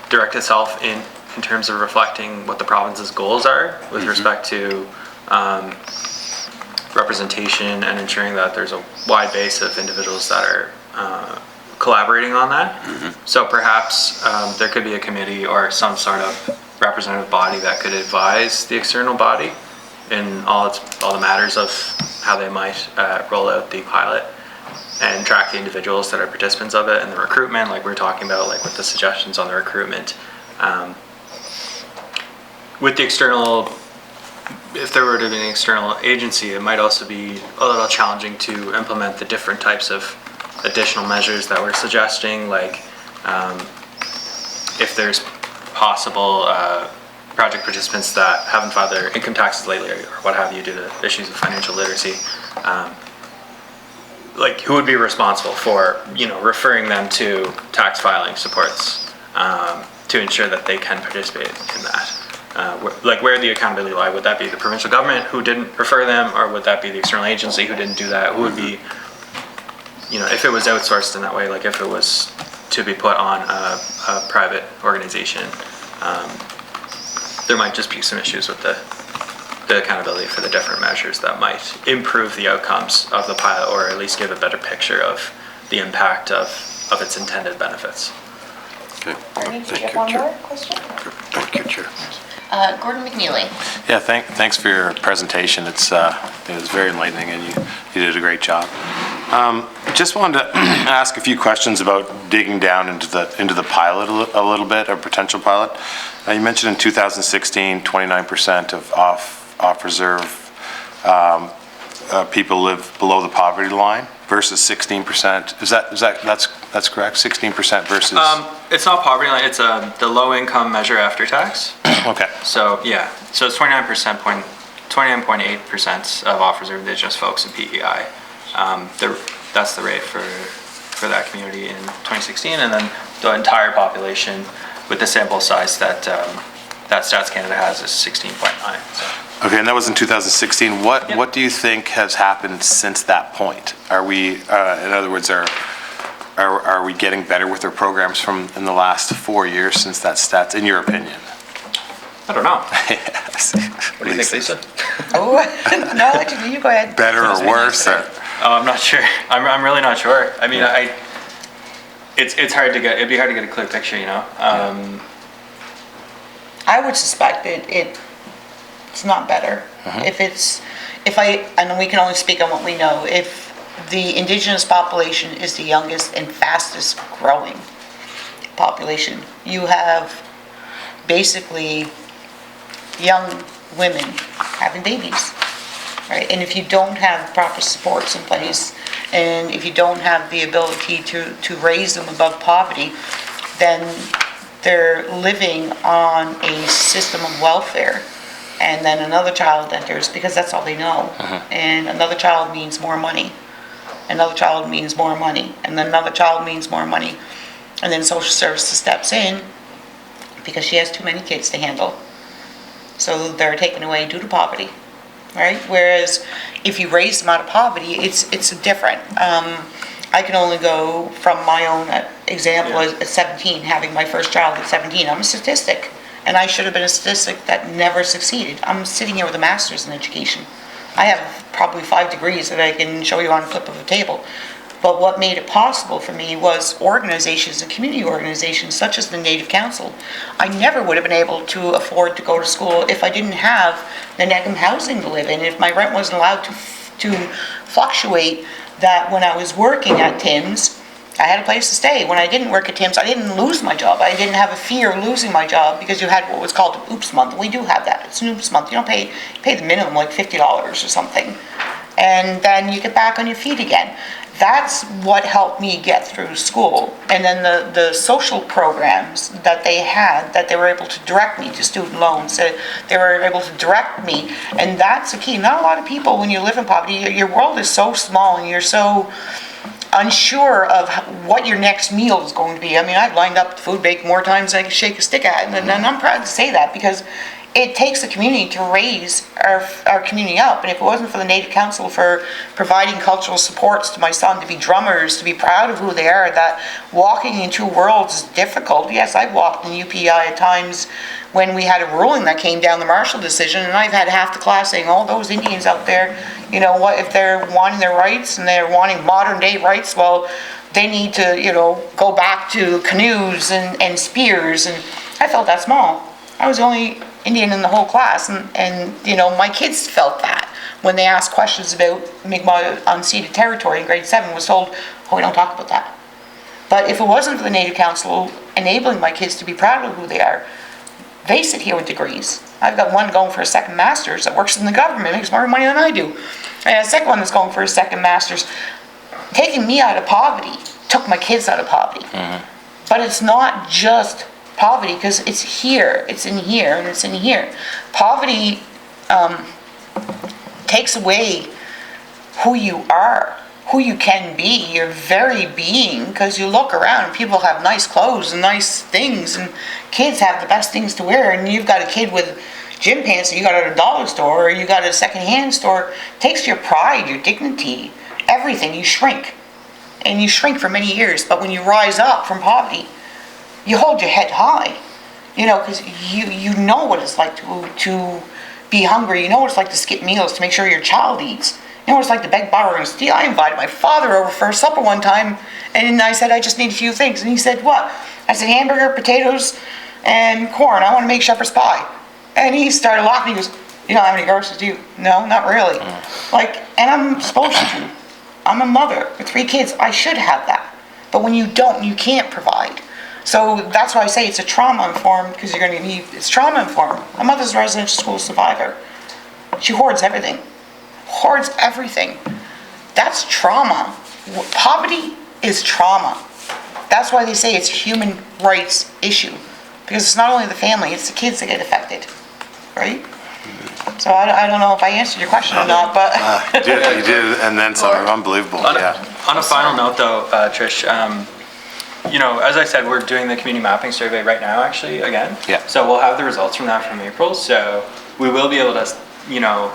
direct itself in terms of reflecting what the province's goals are with respect to representation and ensuring that there's a wide base of individuals that are collaborating on that. So perhaps there could be a committee or some sort of representative body that could advise the external body in all the matters of how they might roll out the pilot and track the individuals that are participants of it and the recruitment, like we were talking about, like with the suggestions on the recruitment. With the external, if there were to be an external agency, it might also be a little challenging to implement the different types of additional measures that we're suggesting, like if there's possible project participants that haven't filed their income taxes lately or what have you due to issues of financial literacy, like who would be responsible for referring them to tax filing supports to ensure that they can participate in that. Where the accountability lie? Would that be the provincial government who didn't refer them, or would that be the external agency who didn't do that? Who would be if it was outsourced in that way, like if it was to be put on a private organization, there might just be some issues with the accountability for the different measures that might improve the outcomes of the pilot, or at least give a better picture of the impact of its intended benefits. Okay. Ernie, did you Thank have you, one Chair. more question? Thank you, Chair. Gordon McNeely. Yeah, thanks for your presentation. It was very enlightening, and you did a great job. Just wanted to ask a few questions about digging down into the pilot a little bit, or potential pilot. You mentioned in 2016, 29% of off-reserve people live below the poverty line versus 16%. That's correct? 16% versus. It's not poverty line. It's the low income measure after tax. Okay. So yeah, so it's 29.8% of off-reserve Indigenous folks in PEI. That's the rate for that community in 2016, and then the entire population with the sample size that Stats Canada has is 16.9. So. Okay, and that was in 2016. What do you think has happened since that point? Are we, in other words, are we getting better with our programs from in the last 4 years since that stats, in your opinion? I don't know. Yes. What do you think, Lisa? Oh, no, you go ahead. Better or worse? Or? Oh, I'm not sure. I'm really not sure. I mean, it's hard to get. It'd be hard to get a clear picture, I would suspect it's not better. And we can only speak on what we know, if the Indigenous population is the youngest and fastest growing population, you have basically young women having babies, right? And if you don't have proper supports in place, and if you don't have the ability to raise them above poverty, then they're living on a system of welfare. And then another child enters, because that's all they know. And another child means more money. Another child means more money. And then another child means more money. And then social services steps in because she has too many kids to handle. So they're taken away due to poverty, right? Whereas if you raise them out of poverty, it's different. I can only go from my own example at 17, having my first child at 17. I'm a statistic, and I should have been a statistic that never succeeded. I'm sitting here with a master's in education. I have probably 5 degrees that I can show you on a flip of a table. But what made it possible for me was organizations and community organizations such as the Native Council. I never would have been able to afford to go to school if I didn't have the Negum housing to live in, if my rent wasn't allowed to fluctuate, that when I was working at Tim's, I had a place to stay. When I didn't work at Tim's, I didn't lose my job. I didn't have a fear of losing my job because you had what was called an oops month. We do have that. It's an oops month. You don't pay the minimum, like $50 or something. And then you get back on your feet again. That's what helped me get through school. And then the social programs that they had, that they were able to direct me to student loans, they were able to direct me. And that's the key. Not a lot of people, when you live in poverty, your world is so small and you're so unsure of what your next meal is going to be. I mean, I've lined up the food bank more times than I can shake a stick at, and I'm proud to say that, because it takes the community to raise our community up. And if it wasn't for the Native Council for providing cultural supports to my son, to be drummers, to be proud of who they are, that walking in two worlds is difficult. Yes, I've walked in UPEI at times when we had a ruling that came down, the Marshall decision, and I've had half the class saying, all those Indians out there, you know what, if they're wanting their rights and they're wanting modern day rights, well, they need to, go back to canoes and spears. And I felt that small. I was the only Indian in the whole class, and my kids felt that when they asked questions about Mi'kmaq unceded territory in grade 7, was told, oh, we don't talk about that. But if it wasn't for the Native Council enabling my kids to be proud of who they are, they sit here with degrees. I've got one going for a second master's that works in the government, makes more money than I do. I have a second one that's going for a second master's. Taking me out of poverty took my kids out of poverty. But it's not just poverty, because it's here, it's in here, and it's in here. Poverty takes away who you are, who you can be, your very being, because you look around and people have nice clothes and nice things, and kids have the best things to wear, and you've got a kid with gym pants that you got at a dollar store, or you got at a second-hand store. It takes your pride, your dignity, everything. You shrink. and you shrink for many years, but when you rise up from poverty, you hold your head high, you know, because you know what it's like to be hungry. You know what it's like to skip meals to make sure your child eats. You know what it's like to beg, borrow, and steal. I invited my father over for supper one time, and I said, I just need a few things. And he said, what? I said, hamburger, potatoes, and corn. I want to make shepherd's pie. And he started laughing. He goes, you don't have any groceries, do you? No, not really. Like, and I'm supposed to. I'm a mother with 3 kids. I should have that. But when you don't, you can't provide. So that's why I say it's a trauma-informed, because you're going to need, it's trauma-informed. My mother's a residential school survivor. She hoards everything. Hoards everything. That's trauma. Poverty is trauma. That's why they say it's a human rights issue. Because it's not only the family, it's the kids that get affected. Right? So I don't know if I answered your question or not, but... You did, and then some. Unbelievable, yeah. On a final note though, Trish, you know, as I said, we're doing the community mapping survey right now, actually, again. Yeah. So we'll have the results from that from April. So we will be able to, you know,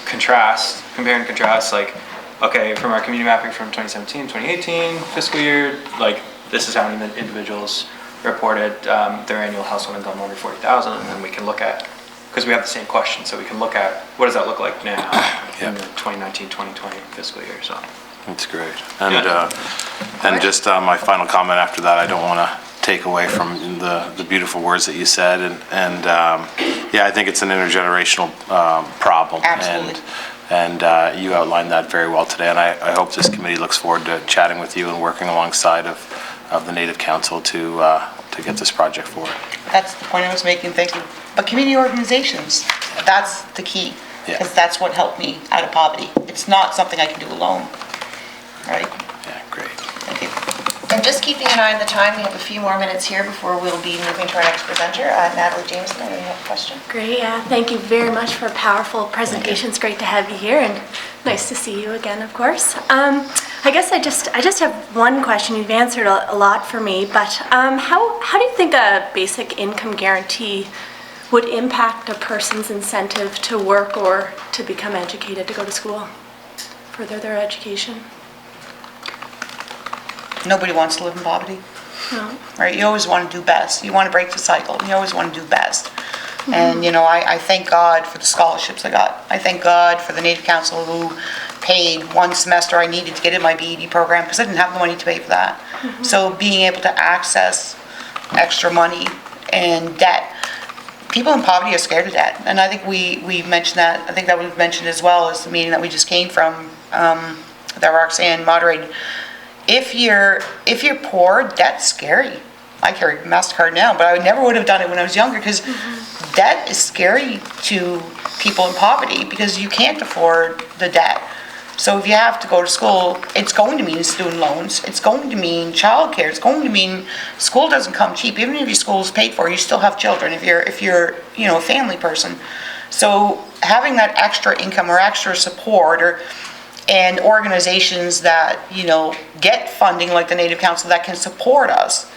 compare and contrast, like, okay, from our community mapping from 2017, 2018 fiscal year, like, this is how many individuals reported their annual household income under 40,000, and then we can look at, because we have the same question, so we can look at what does that look like now in the 2019-2020 fiscal year. So that's great. And just my final comment after that, I don't want to take away from the beautiful words that you said, and yeah, I think it's an intergenerational problem. Absolutely. And you outlined that very well today, and I hope this committee looks forward to chatting with you and working alongside of the Native Council to get this project forward. That's the point I was making, thank you. But community organizations, that's the key, because that's what helped me out of poverty. It's not something I can do alone, right? Yeah, great. Thank you. And just keeping an eye on the time, we have a few more minutes here before we'll be moving to our next presenter. Natalie Jameson, I know you have a question. Great, yeah. Thank you very much for a powerful presentation. It's great to have you here, and nice to see you again, of course. I guess I just have one question. You've answered a lot for me, but how do you think a basic income guarantee would impact a person's incentive to work or to become educated, to go to school, further their education? Nobody wants to live in poverty, No. right? You always want to do best. You want to break the cycle. You always want to do best. And, you know, I thank God for the scholarships I got. I thank God for the Native Council who paid one semester I needed to get in my BED program because I didn't have the money to pay for that. So being able to access extra money and debt. People in poverty are scared of debt. And I think we mentioned that. I think that was mentioned as well as the meeting that we just came from that Roxanne moderated. If you're poor, debt's scary. I carry MasterCard now, but I never would have done it when I was younger because debt is scary to people in poverty because you can't afford the debt. So if you have to go to school, it's going to mean student loans. It's going to mean childcare. It's going to mean school doesn't come cheap. Even if your school is paid for, you still have children if you're you know, a family person. So having that extra income or extra support and organizations that, you know, get funding like the Native Council that can support us,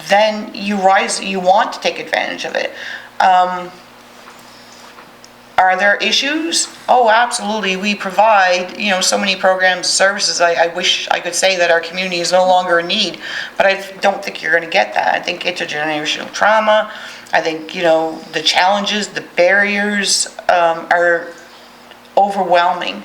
then you want to take advantage of it. Are there issues? Oh, absolutely. We provide, you know, so many programs, services. I wish I could say that our community is no longer in need, but I don't think you're going to get that. I think intergenerational trauma, I think, you know, the challenges, the barriers are overwhelming.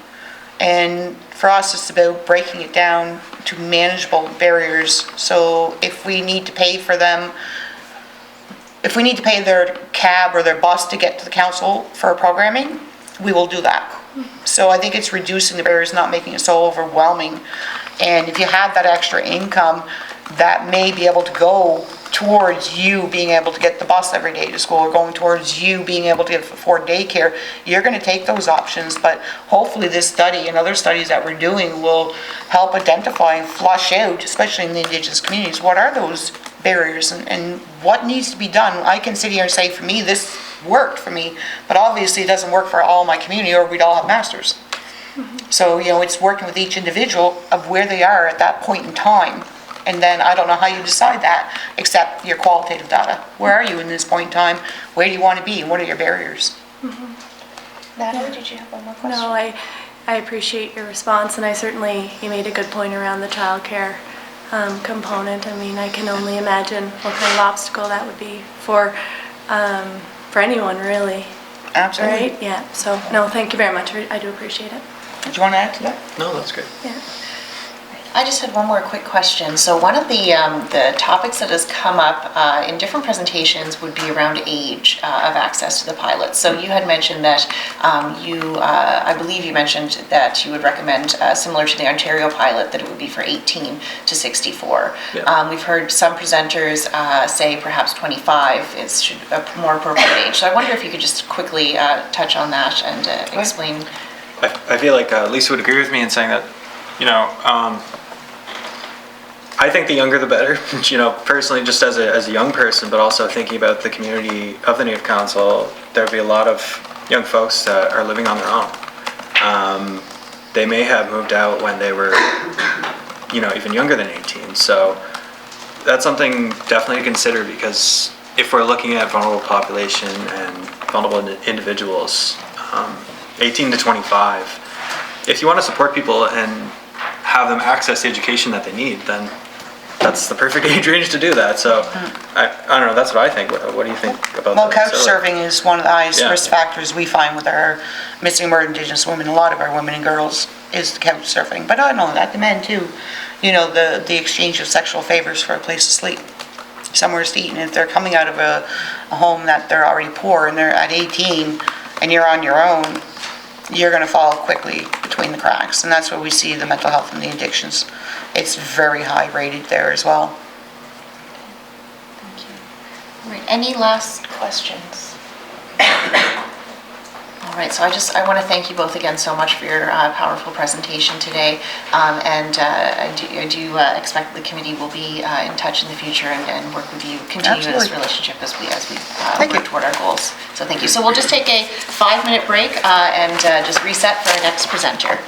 And for us, it's about breaking it down to manageable barriers. So if we need to pay for them, if we need to pay their cab or their bus to get to the council for programming, we will do that. So I think it's reducing the barriers, not making it so overwhelming. And if you have that extra income, that may be able to go towards you being able to get the bus every day to school or going towards you being able to afford daycare. You're going to take those options, but hopefully this study and other studies that we're doing will help identify and flush out, especially in the Indigenous communities, what are those barriers and what needs to be done. I can sit here and say, for me, this worked for me, but obviously it doesn't work for all my community or we'd all have masters. So, you know, it's working with each individual of where they are at that point in time. And then I don't know how you decide that, except your qualitative data. Where are you in this point in time? Where do you want to be? And what are your barriers? Natalie, did you have one more question? No, I appreciate your response, and you made a good point around the childcare component. I mean, I can only imagine what kind of obstacle that would be for anyone, really. Absolutely. Right? Yeah. So, no, thank you very much. I do appreciate it. Do you want to add to that? No, that's great. Yeah. I just had one more quick question. So one of the topics that has come up in different presentations would be around age of access to the pilot. So you had mentioned that I believe you mentioned that you would recommend, similar to the Ontario pilot, that it would be for 18 to 64. Yeah. We've heard some presenters say perhaps 25 is a more appropriate age. So I wonder if you could just quickly touch on that and explain. I feel like Lisa would agree with me in saying that, I think the younger the better, personally, just as a young person, but also thinking about the community of the Native Council, there'd be a lot of young folks that are living on their own. They may have moved out when they were, even younger than 18. So that's something definitely to consider, because if we're looking at vulnerable population and vulnerable individuals, 18 to 25, if you want to support people and have them access the education that they need, then that's the perfect age range to do that. So I don't know, that's what I think. What do you think about Well, that? couchsurfing is one of the highest Yeah. risk factors we find with our missing and murdered Indigenous women. A lot of our women and girls is the couchsurfing. But I know that the men too, the exchange of sexual favors for a place to sleep, somewhere to eat. And if they're coming out of a home that they're already poor and they're at 18 and you're on your own, you're going to fall quickly between the cracks. And that's where we see the mental health and the addictions. It's very high rated there as well. Thank you. All right, any last questions? All right, so I want to thank you both again so much for your powerful presentation today. And I do expect the committee will be in touch in the future and work with you, continue Absolutely. this relationship as we Thank work you. toward our goals. So thank you. So we'll just take a 5-minute break and just reset for our next presenter.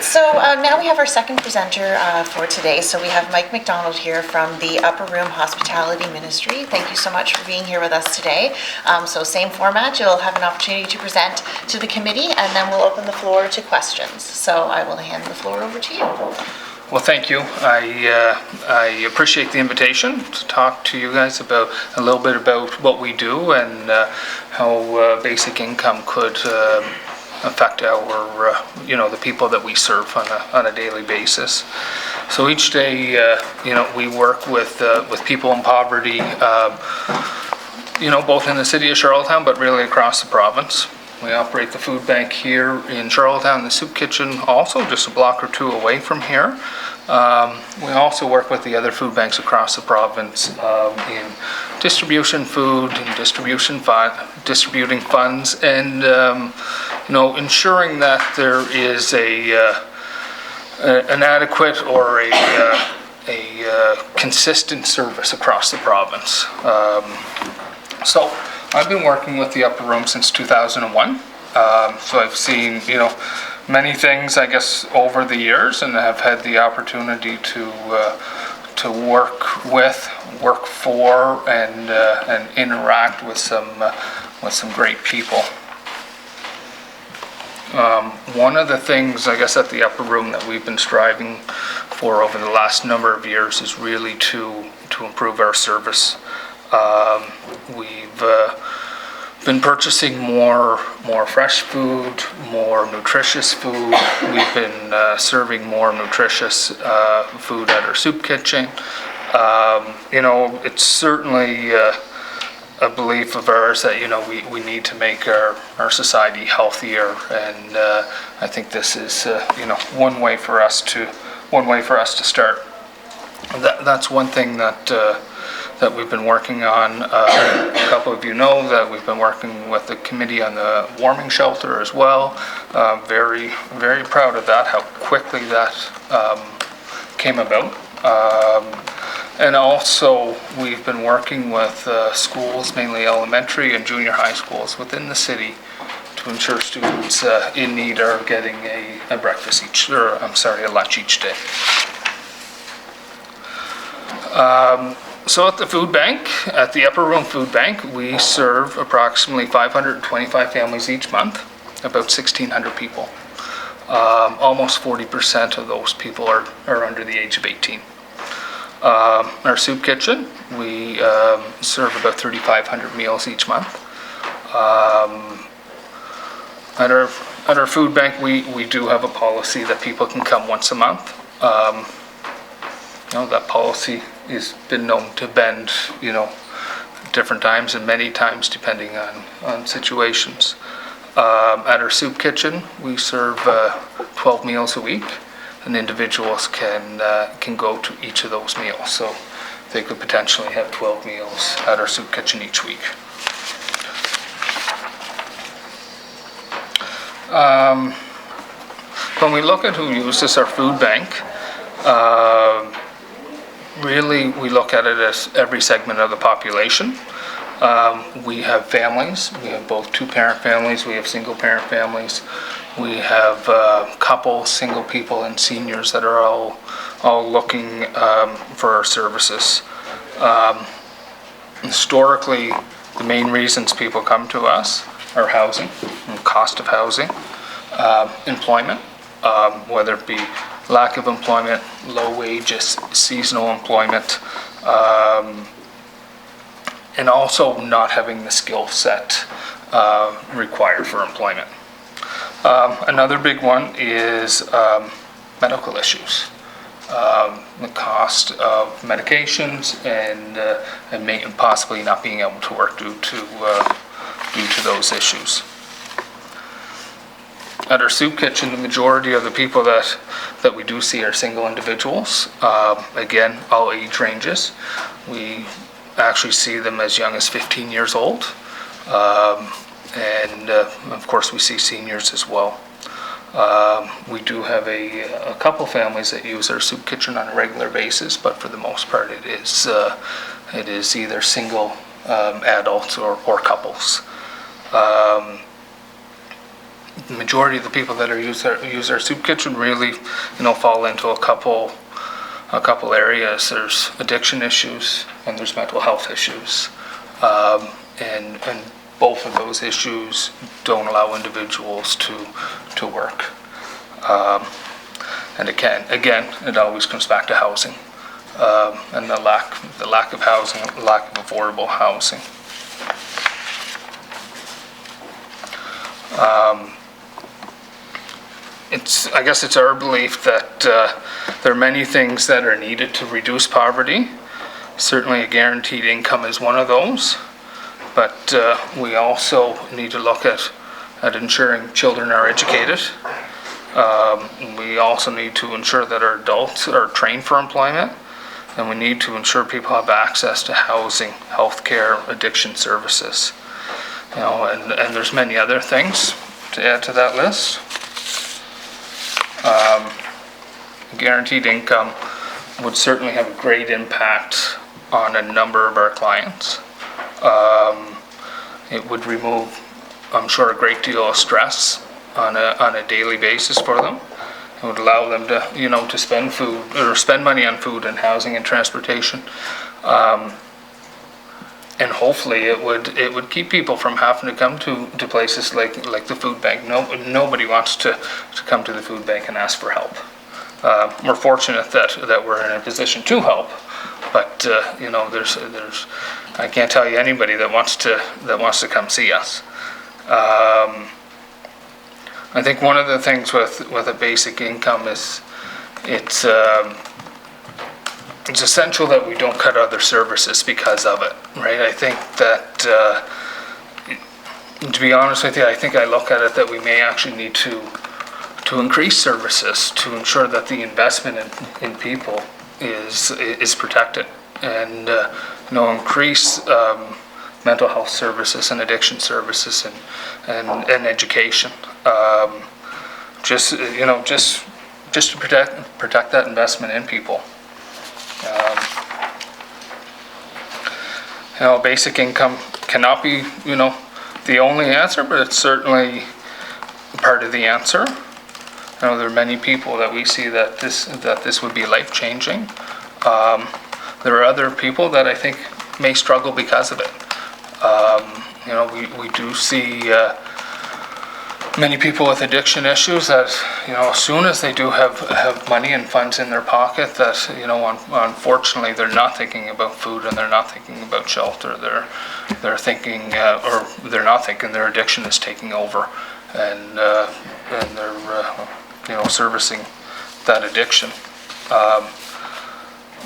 right, so now we have our second presenter for today. So we have Mike Mcdonald here from the Upper Room Hospitality Ministry. Thank you so much for being here with us today. So same format, you'll have an opportunity to present to the committee, and then we'll open the floor to questions. So I will hand the floor over to you. Well, thank you. I appreciate the invitation to talk to you guys about a little bit about what we do and how basic income could affect our, the people that we serve on a daily basis. So each day, we work with people in poverty, both in the city of Charlottetown, but really across the province. We operate the food bank here in Charlottetown, the soup kitchen also, just a block or two away from here. We also work with the other food banks across the province in distribution food and distributing funds, and ensuring that there is an adequate or a consistent service across the province. So I've been working with the Upper Room since 2001. So I've seen, many things, I guess, over the years, and have had the opportunity to work with, work for, and interact with some great people. One of the things, I guess, at the Upper Room that we've been striving for over the last number of years is really to improve our service. We've been purchasing more fresh food, more nutritious food. We've been serving more nutritious food at our soup kitchen. It's certainly a belief of ours that we need to make our society healthier, and I think this is one way for us to start. That's one thing that we've been working on. A couple of you know that we've been working with the committee on the warming shelter as well. Very, very proud of that, how quickly that came about. And also, we've been working with schools, mainly elementary and junior high schools within the city, to ensure students in need are getting a lunch each day. So at the food bank, at the Upper Room Food Bank, we serve approximately 525 families each month, about 1,600 people. Almost 40% of those people are under the age of 18. Our soup kitchen, we serve about 3,500 meals each month. At our food bank, we do have a policy that people can come once a month. That policy has been known to bend, different times and many times depending on situations. At our soup kitchen, we serve 12 meals a week, and individuals can go to each of those meals. So they could potentially have 12 meals at our soup kitchen each week. When we look at who uses our food bank, really, we look at it as every segment of the population. We have families. We have both two-parent families. We have single-parent families. We have couples, single people, and seniors that are all looking for our services. Historically, the main reasons people come to us are housing, and cost of housing, employment, whether it be lack of employment, low wages, seasonal employment, and also not having the skill set required for employment. Another big one is medical issues. The cost of medications and possibly not being able to work due to those issues. At our soup kitchen, the majority of the people that we do see are single individuals. Again, all age ranges. We actually see them as young as 15 years old. And of course, we see seniors as well. We do have a couple families that use our soup kitchen on a regular basis, but for the most part, it is either single adults or couples. majority of the people that use our soup kitchen really, fall into a couple areas. There's addiction issues and there's mental health issues, and both of those issues don't allow individuals to work. And again, it always comes back to housing, and the lack of housing, lack of affordable housing. I guess it's our belief that there are many things that are needed to reduce poverty. Certainly a guaranteed income is one of those, but we also need to look at ensuring children are educated. We also need to ensure that our adults are trained for employment, and we need to ensure people have access to housing, healthcare, addiction services. And there's many other things to add to that list. Guaranteed income would certainly have a great impact on a number of our clients. It would remove, I'm sure, a great deal of stress on a daily basis for them. It would allow them to, to spend money on food and housing and transportation. And hopefully it would keep people from having to come to places like the food bank. Nobody wants to come to the food bank and ask for help. We're fortunate that we're in a position to help, but there's I can't tell you anybody that wants to come see us. I think one of the things with a basic income is it's essential that we don't cut other services because of it, right? I think that, to be honest with you, I look at it that we may actually need to increase services to ensure that the investment in people is protected, and increase mental health services and addiction services and education, just to protect that investment in people. Basic income cannot be, the only answer, but it's certainly part of the answer. There are many people that we see that this would be life-changing. There are other people that I think may struggle because of it. We do see many people with addiction issues that, as soon as they do have money and funds in their pocket, that, unfortunately they're not thinking about food and they're not thinking about shelter. They're thinking, or they're not thinking, their addiction is taking over, and they're, servicing that addiction.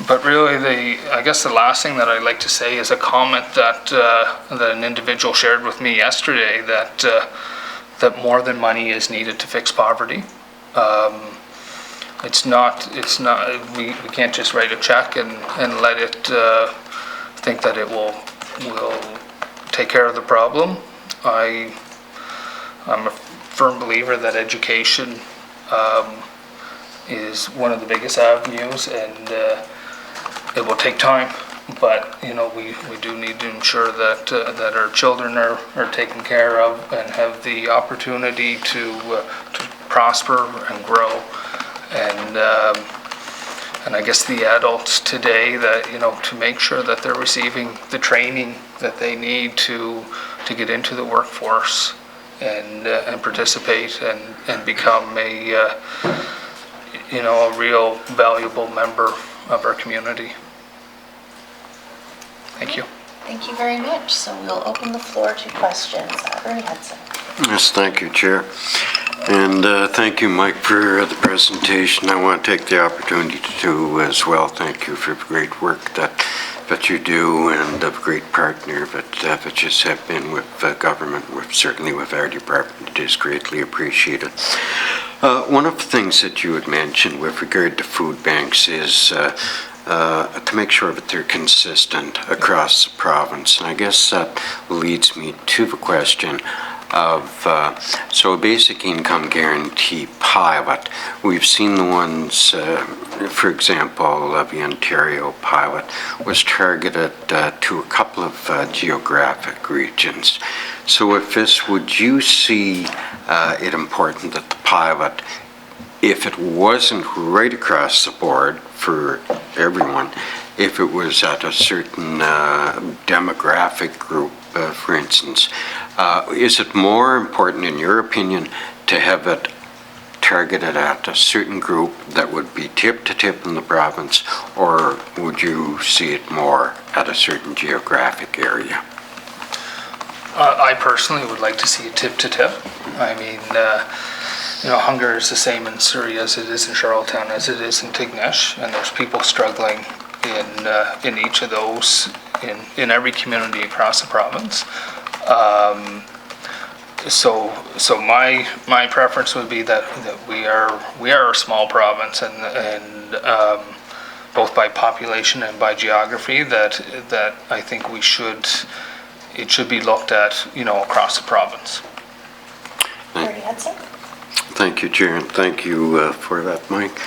But really, I guess the last thing that I'd like to say is a comment that an individual shared with me yesterday, that more than money is needed to fix poverty. It's not. We can't just write a check and let it think that it will take care of the problem. I'm a firm believer that education is one of the biggest avenues, and it will take time. But we do need to ensure that our children are taken care of and have the opportunity to prosper and grow, and I guess the adults today that to make sure that they're receiving the training that they need to get into the workforce and participate and become a real valuable member of our community. Thank you. Thank you very much. So we'll open the floor to questions. Bernie Hudson. Yes, thank you, Chair. And thank you, Mike, for the presentation. I want to take the opportunity to as well thank you for the great work that you do, and the great partner that you have been with government, certainly with our department. It is greatly appreciated. One of the things that you had mentioned with regard to food banks is to make sure that they're consistent across the province. And I guess that leads me to the question, of, so a basic income guarantee pilot. We've seen the ones, for example, the Ontario pilot was targeted to a couple of geographic regions. So if this, would you see it important that the pilot, if it wasn't right across the board for everyone, if it was at a certain demographic group, for instance, is it more important, in your opinion, to have it targeted at a certain group that would be tip to tip in the province, or would you see it more at a certain geographic area? I personally would like to see it tip to tip. I mean, hunger is the same in Surrey as it is in Charlottetown, as it is in Tignish, and there's people struggling in each of those, in every community across the province. So my preference would be that we are a small province, and both by population and by geography, that I think it should be looked at, across the province. Already had some? Thank you, Chair, and thank you for that, Mike.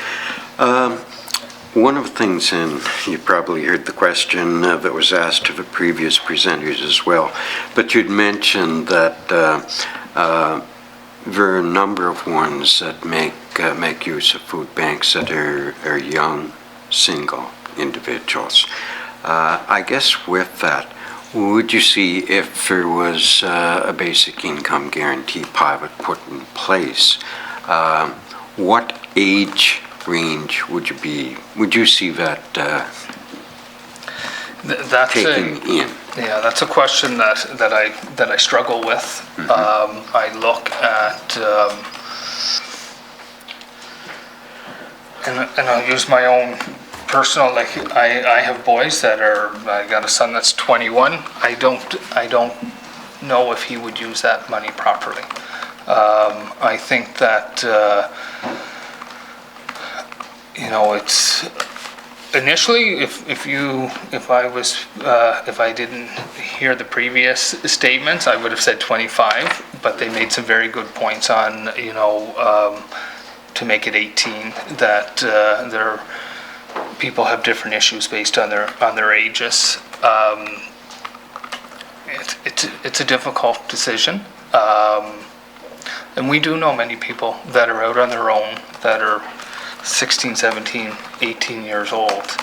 One of the things, and you probably heard the question that was asked to the previous presenters as well, but you'd mentioned that there are a number of ones that make use of food banks that are young, single individuals. I guess with that, would you see, if there was a basic income guarantee pilot put in place, what age range would you see that taking in? Yeah, that's a question that I struggle with. Mm-hmm. I look at, and I'll use my own personal, like I have boys I got a son that's 21. I don't know if he would use that money properly. I think that it's initially, if I didn't hear the previous statements, I would have said 25, but they made some very good points on to make it 18, that people have different issues based on their ages. It's a difficult decision, and we do know many people that are out on their own that are 16, 17, 18 years old,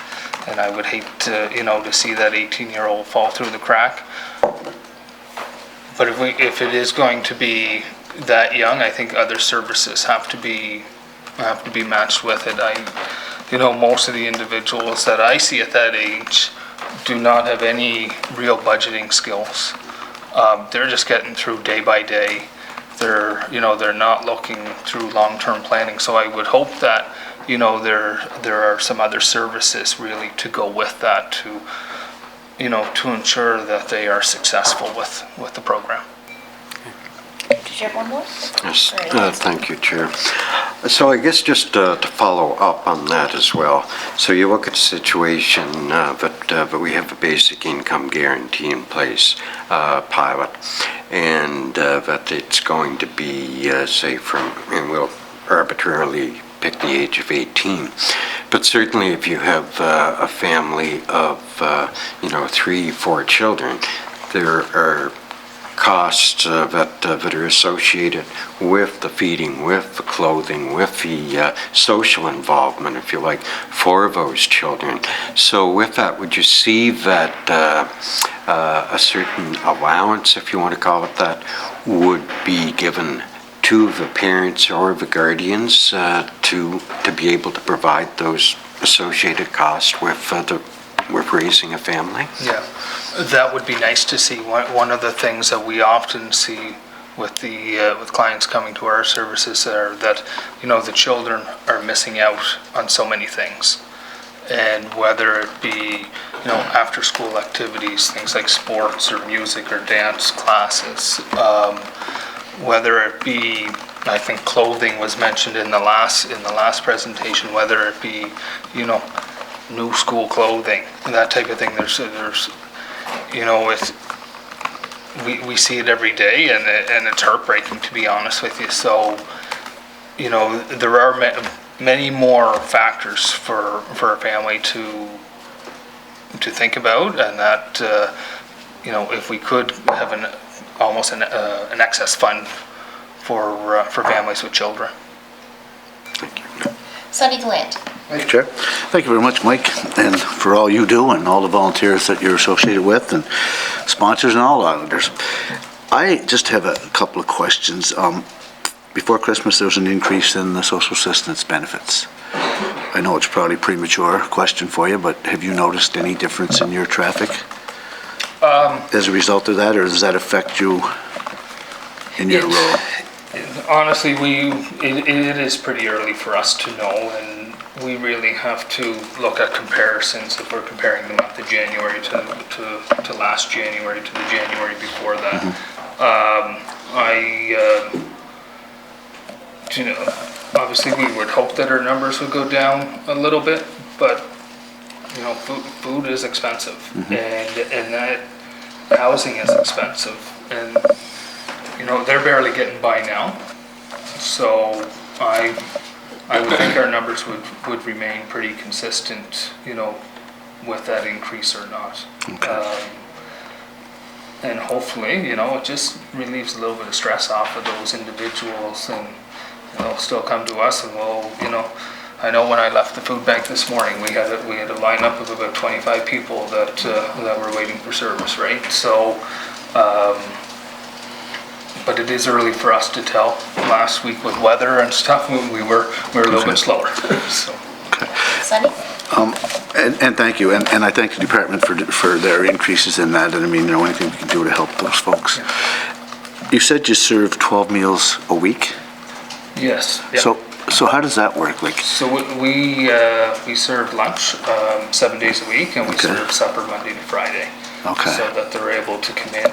and I would hate to see that 18-year-old fall through the crack. But if it is going to be that young, I think other services have to be matched with it. Most of the individuals that I see at that age do not have any real budgeting skills. They're just getting through day by day. They're not looking through long-term planning. So I would hope that there are some other services really to go with that to ensure that they are successful with the program. Did you have one more? Yes, thank you, Chair. So I guess just to follow up on that as well. So you look at the situation that we have a basic income guarantee in place, pilot, and that it's going to be, say, and we'll arbitrarily pick the age of 18. But certainly if you have a family of, 3, 4 children, there are costs that are associated with the feeding, with the clothing, with the social involvement, if you like, for those children. So with that, would you see that a certain allowance, if you want to call it that, would be given to the parents or the guardians to be able to provide those associated costs with raising a family? Yeah, that would be nice to see. One of the things that we often see with clients coming to our services are that the children are missing out on so many things, and whether it be after school activities, things like sports or music or dance classes, whether it be, I think clothing was mentioned in the last presentation, whether it be new school clothing, that type of thing. There's we see it every day, and it's heartbreaking, to be honest with you. So, you know, there are many more factors for a family to think about, and that, you know, if we could have almost an excess fund for families with children. Sunny Glant. Thank you, Chair. Thank you very much, Mike, and for all you do and all the volunteers that you're associated with and sponsors and all Islanders. I just have a couple of questions. Before Christmas, there was an increase in the social assistance benefits. I know it's probably a premature question for you, but have you noticed any difference in your traffic as a result of that, or does that affect you in your role? Honestly, it is pretty early for us to know, and we really have to look at comparisons if we're comparing the month of January to last January to the January before that. You know, obviously we would hope that our numbers would go down a little bit, but you know, food is expensive, and that housing is expensive, and you know, they're barely getting by now. So I would think our numbers would remain pretty consistent, you know, with that increase or not. Okay. And hopefully, you know, it just relieves a little bit of stress off of those individuals, and they'll still come to us, and we'll, you know, I know when I left the food bank this morning, we had a lineup of about 25 people that were waiting for service, right? So, but it is early for us to tell. Last week with weather and stuff, we were a little bit slower. So. Okay. Sunny? And thank you, and I thank the department for their increases in that, and I mean, you know, anything we can do to help those folks. Yeah. You said you serve 12 meals a week? Yes. Yeah. So how does that work? Like, so we serve lunch 7 days a week, and we serve supper Monday to Friday. Okay. So that they're able to come in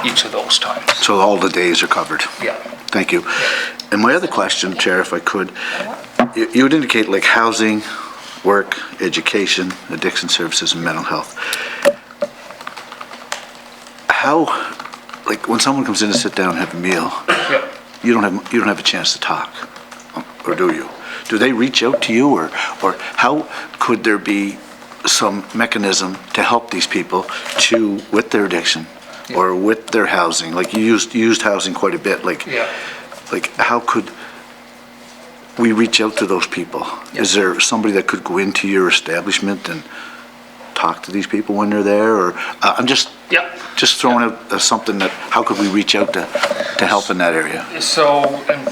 each of those times. so all the days are covered? Yeah. Thank you. And my other question, Chair, if I could, you would indicate like housing, work, education, addiction services, and mental health. How, like when someone comes in to sit down and have a meal, Yeah. you don't have a chance to talk, or do you? Do they reach out to you, or how could there be some mechanism to help these people with their addiction or with their housing? Like you used housing quite a bit. Like how could we reach out to those people? Yeah. Is there somebody that could go into your establishment and talk to these people when they're there? Or I'm just throwing out something that how could we reach out to help in that area? So, and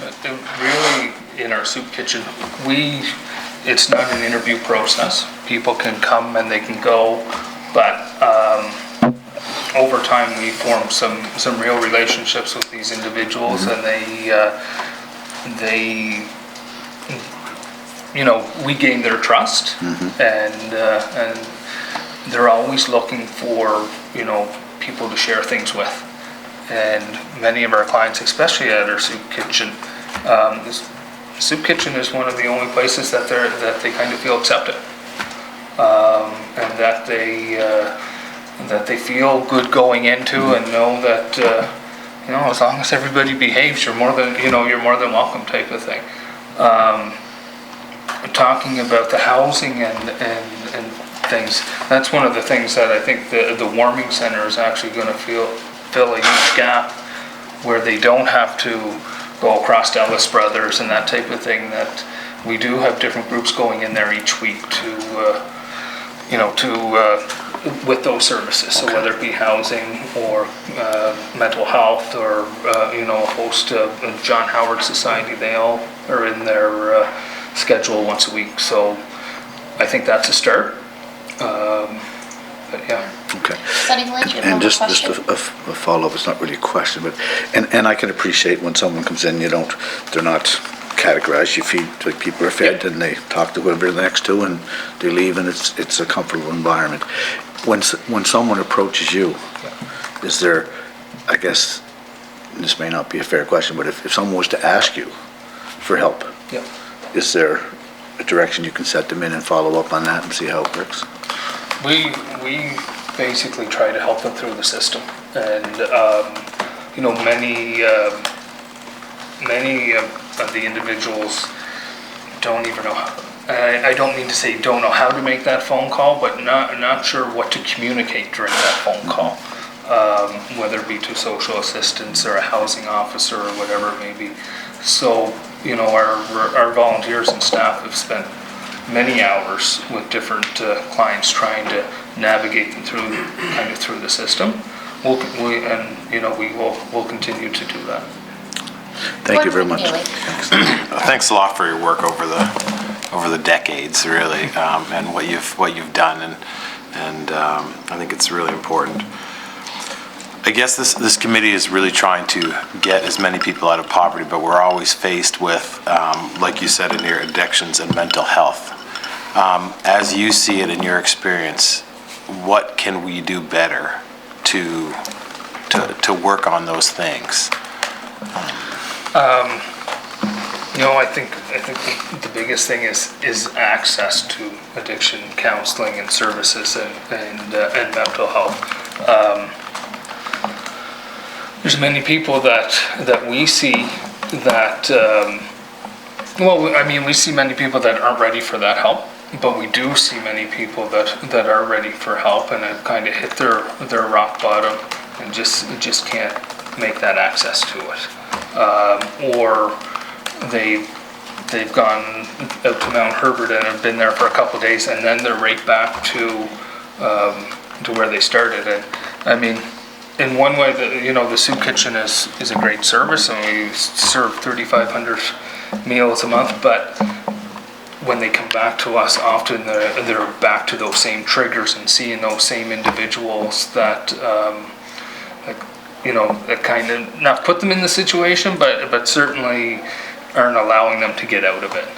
really, in our soup kitchen, it's not an interview process. People can come and they can go, but over time we form some real relationships with these individuals, and they you know, we gain their trust, and they're always looking for, you know, people to share things with. And many of our clients, especially at our soup kitchen, soup kitchen is one of the only places that they kind of feel accepted, and that they feel good going into, and know that you know, as long as everybody behaves, you're more than welcome, type of thing. Talking about the housing and things, that's one of the things that I think the warming center is actually going to fill a huge gap, where they don't have to go across to Ellis Brothers and that type of thing. That we do have different groups going in there each week with those services. So whether it be housing or mental health, or you know, a host of John Howard Society, they all are in their schedule once a week. So I think that's a start. But yeah. Okay. Sunny Glant, you have And one just question? a follow-up, it's not really a question, but, and I can appreciate when someone comes in, they're not categorized, you feed, like people are fed, and they talk to whoever they're next to, and they leave, and it's a comfortable environment. When someone approaches you, is there, I guess, this may not be a fair question, but if someone was to ask you for help, is there a direction you can set them in and follow up on that and see how it works? We basically try to help them through the system. And, you know, many of the individuals don't even know, I don't mean to say don't know how to make that phone call, but not sure what to communicate during that phone call, whether it be to social assistants or a housing officer or whatever it may be. So, you know, our volunteers and staff have spent many hours with different clients trying to navigate them through the system. We'll continue to do that. Thank you very much. Thanks a lot for your work over the decades, really, and what you've done, and I think it's really important. I guess this committee is really trying to get as many people out of poverty, but we're always faced with, like you said in your addictions and mental health. As you see it in your experience, what can we do better to work on those things? You know, I think the biggest thing is access to addiction counseling and services and mental health. There's many people that we see that, we see many people that aren't ready for that help, but we do see many people that are ready for help and have kind of hit their rock bottom and just can't make that access to it. Or they've gone out to Mount Herbert and have been there for a couple of days, and then they're right back to where they started. And I mean, in one way, the soup kitchen is a great service, and we serve 3,500 meals a month. But when they come back to us, often they're back to those same triggers and seeing those same individuals that that kind of not put them in the situation, but certainly aren't allowing them to get out of it.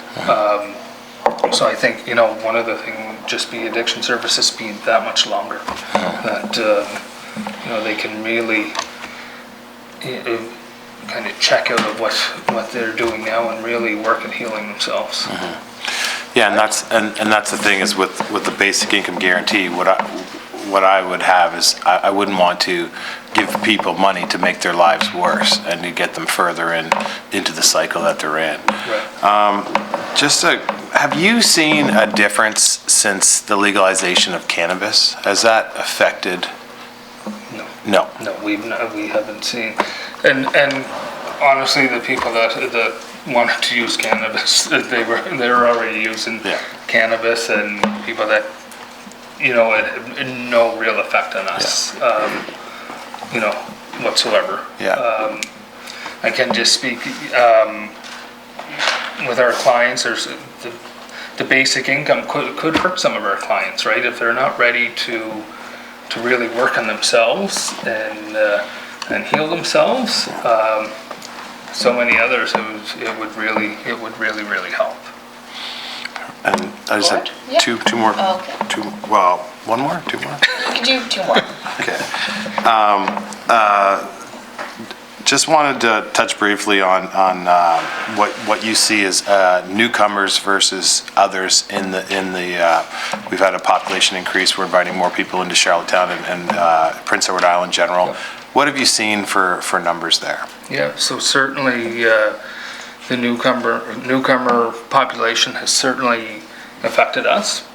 So I think, one of the things would just be addiction services being that much longer, that they can really kind of check out of what they're doing now and really work at healing themselves. Yeah, and that's the thing is with the basic income guarantee, what I would have is I wouldn't want to give people money to make their lives worse and to get them further into the cycle that they're in. Right. Have you seen a difference since the legalization of cannabis? Has that affected? No. No, we haven't seen, and honestly, the people that wanted to use cannabis, they were already using cannabis, and people that it had no real effect on us, whatsoever. Yeah. I can just speak with our clients. There's the basic income could hurt some of our clients, right? If they're not ready to really work on themselves and heal themselves. So many others, it would really help. And I just have two more. Oh, okay. One more, two more. You can do two more. Okay. Just wanted to touch briefly on what you see as newcomers versus others in the we've had a population increase. We're inviting more people into Charlottetown and Prince Edward Island General. Yep. What have you seen for numbers there? Yeah, so certainly the newcomer population has certainly affected us.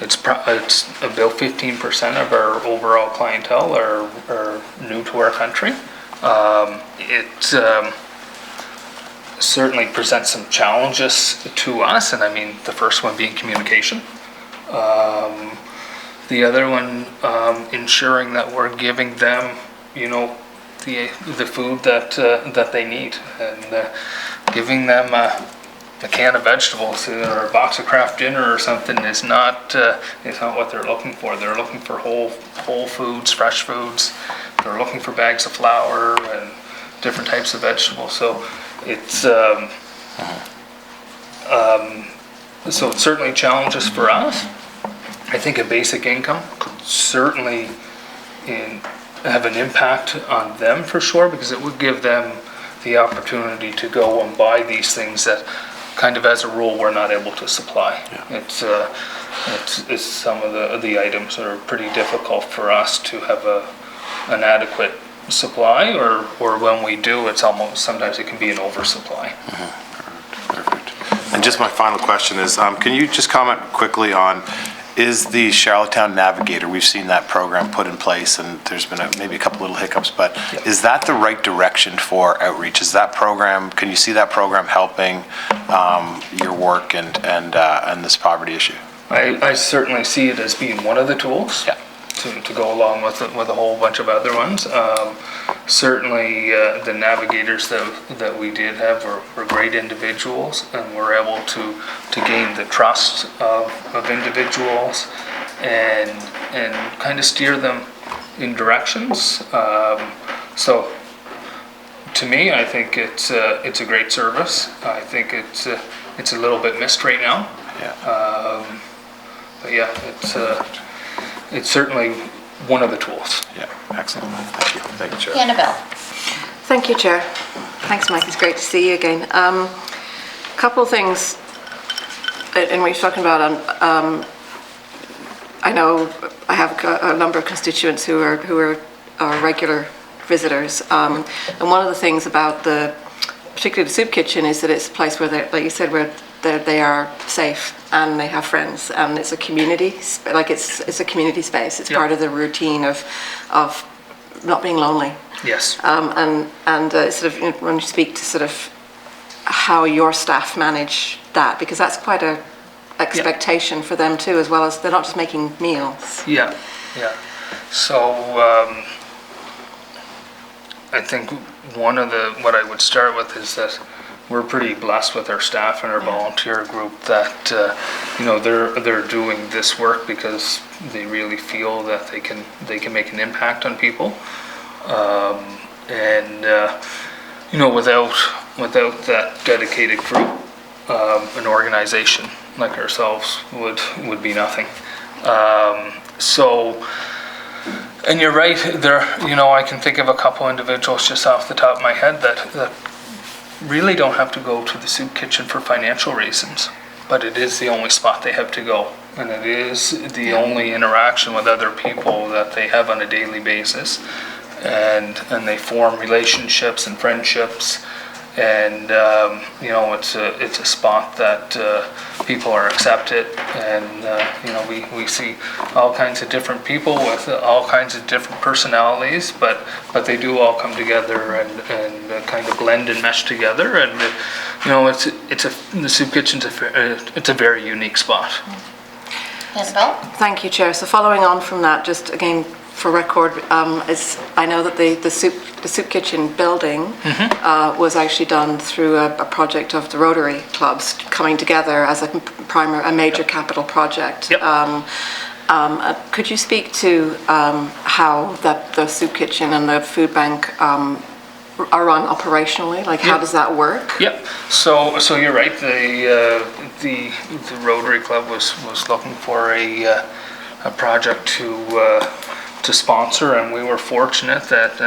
It's about 15% of our overall clientele are new to our country. It certainly presents some challenges to us, and I mean the first one being communication. The other one, ensuring that we're giving them, the food that they need, and giving them a can of vegetables or a box of Kraft Dinner or something is not what they're looking for. They're looking for whole foods, fresh foods. They're looking for bags of flour and different types of vegetables. So it's so it certainly challenges for us. I think a basic income could certainly have an impact on them for sure, because it would give them the opportunity to go and buy these things that kind of as a rule we're not able to supply. Yeah. It's it's some of the items that are pretty difficult for us to have an adequate supply, or when we do, it's almost, sometimes it can be an oversupply. Perfect. And just my final question is, can you just comment quickly on, is the Charlottetown Navigator, we've seen that program put in place, and there's been maybe a couple little hiccups, but is that the right direction for outreach? Is that program, can you see that program helping your work and this poverty issue? I certainly see it as being one of the tools. Yeah. To go along with a whole bunch of other ones. Certainly the navigators that we did have were great individuals, and were able to gain the trust of individuals and kind of steer them in directions. So to me, I think it's a great service. I think it's a little bit missed right now. Yeah. But yeah, it's certainly one of the tools. Yeah, excellent. Thank you. Thank you, Chair. Annabelle. Thank you, Chair. Thanks, Mike. It's great to see you again. Couple of things, and we're talking about. I know I have a number of constituents who are regular visitors, and one of the things about particularly the soup kitchen, is that it's a place where, like you said, where they are safe and they have friends, and it's a community, like it's a community space. It's part of the routine of not being lonely. Yes. And sort of, when you speak to sort of how your staff manage that, because that's quite a expectation for them too, as well as they're not just making meals. Yeah. So I think what I would start with is that we're pretty blessed with our staff and our volunteer group that they're doing this work because they really feel that they can make an impact on people, and without that dedicated group, an organization like ourselves would be nothing. And you're right, there, I can think of a couple individuals just off the top of my head that really don't have to go to the soup kitchen for financial reasons, but it is the only spot they have to go, and it is the only interaction with other people that they have on a daily basis, and they form relationships and friendships, and it's a spot that people are accepted, and we see all kinds of different people with all kinds of different personalities, but they do all come together and kind of blend and mesh together, and the soup kitchen's it's a very unique spot. Annabelle? Thank you, Chair. So following on from that, just again for record, I know that the soup kitchen building was actually done through a project of the Rotary clubs coming together as a major capital project. Yep. Could you speak to how the soup kitchen and the food bank are run operationally? Like, how does that work? Yep. So you're right. The Rotary Club was looking for a project to sponsor, and we were fortunate that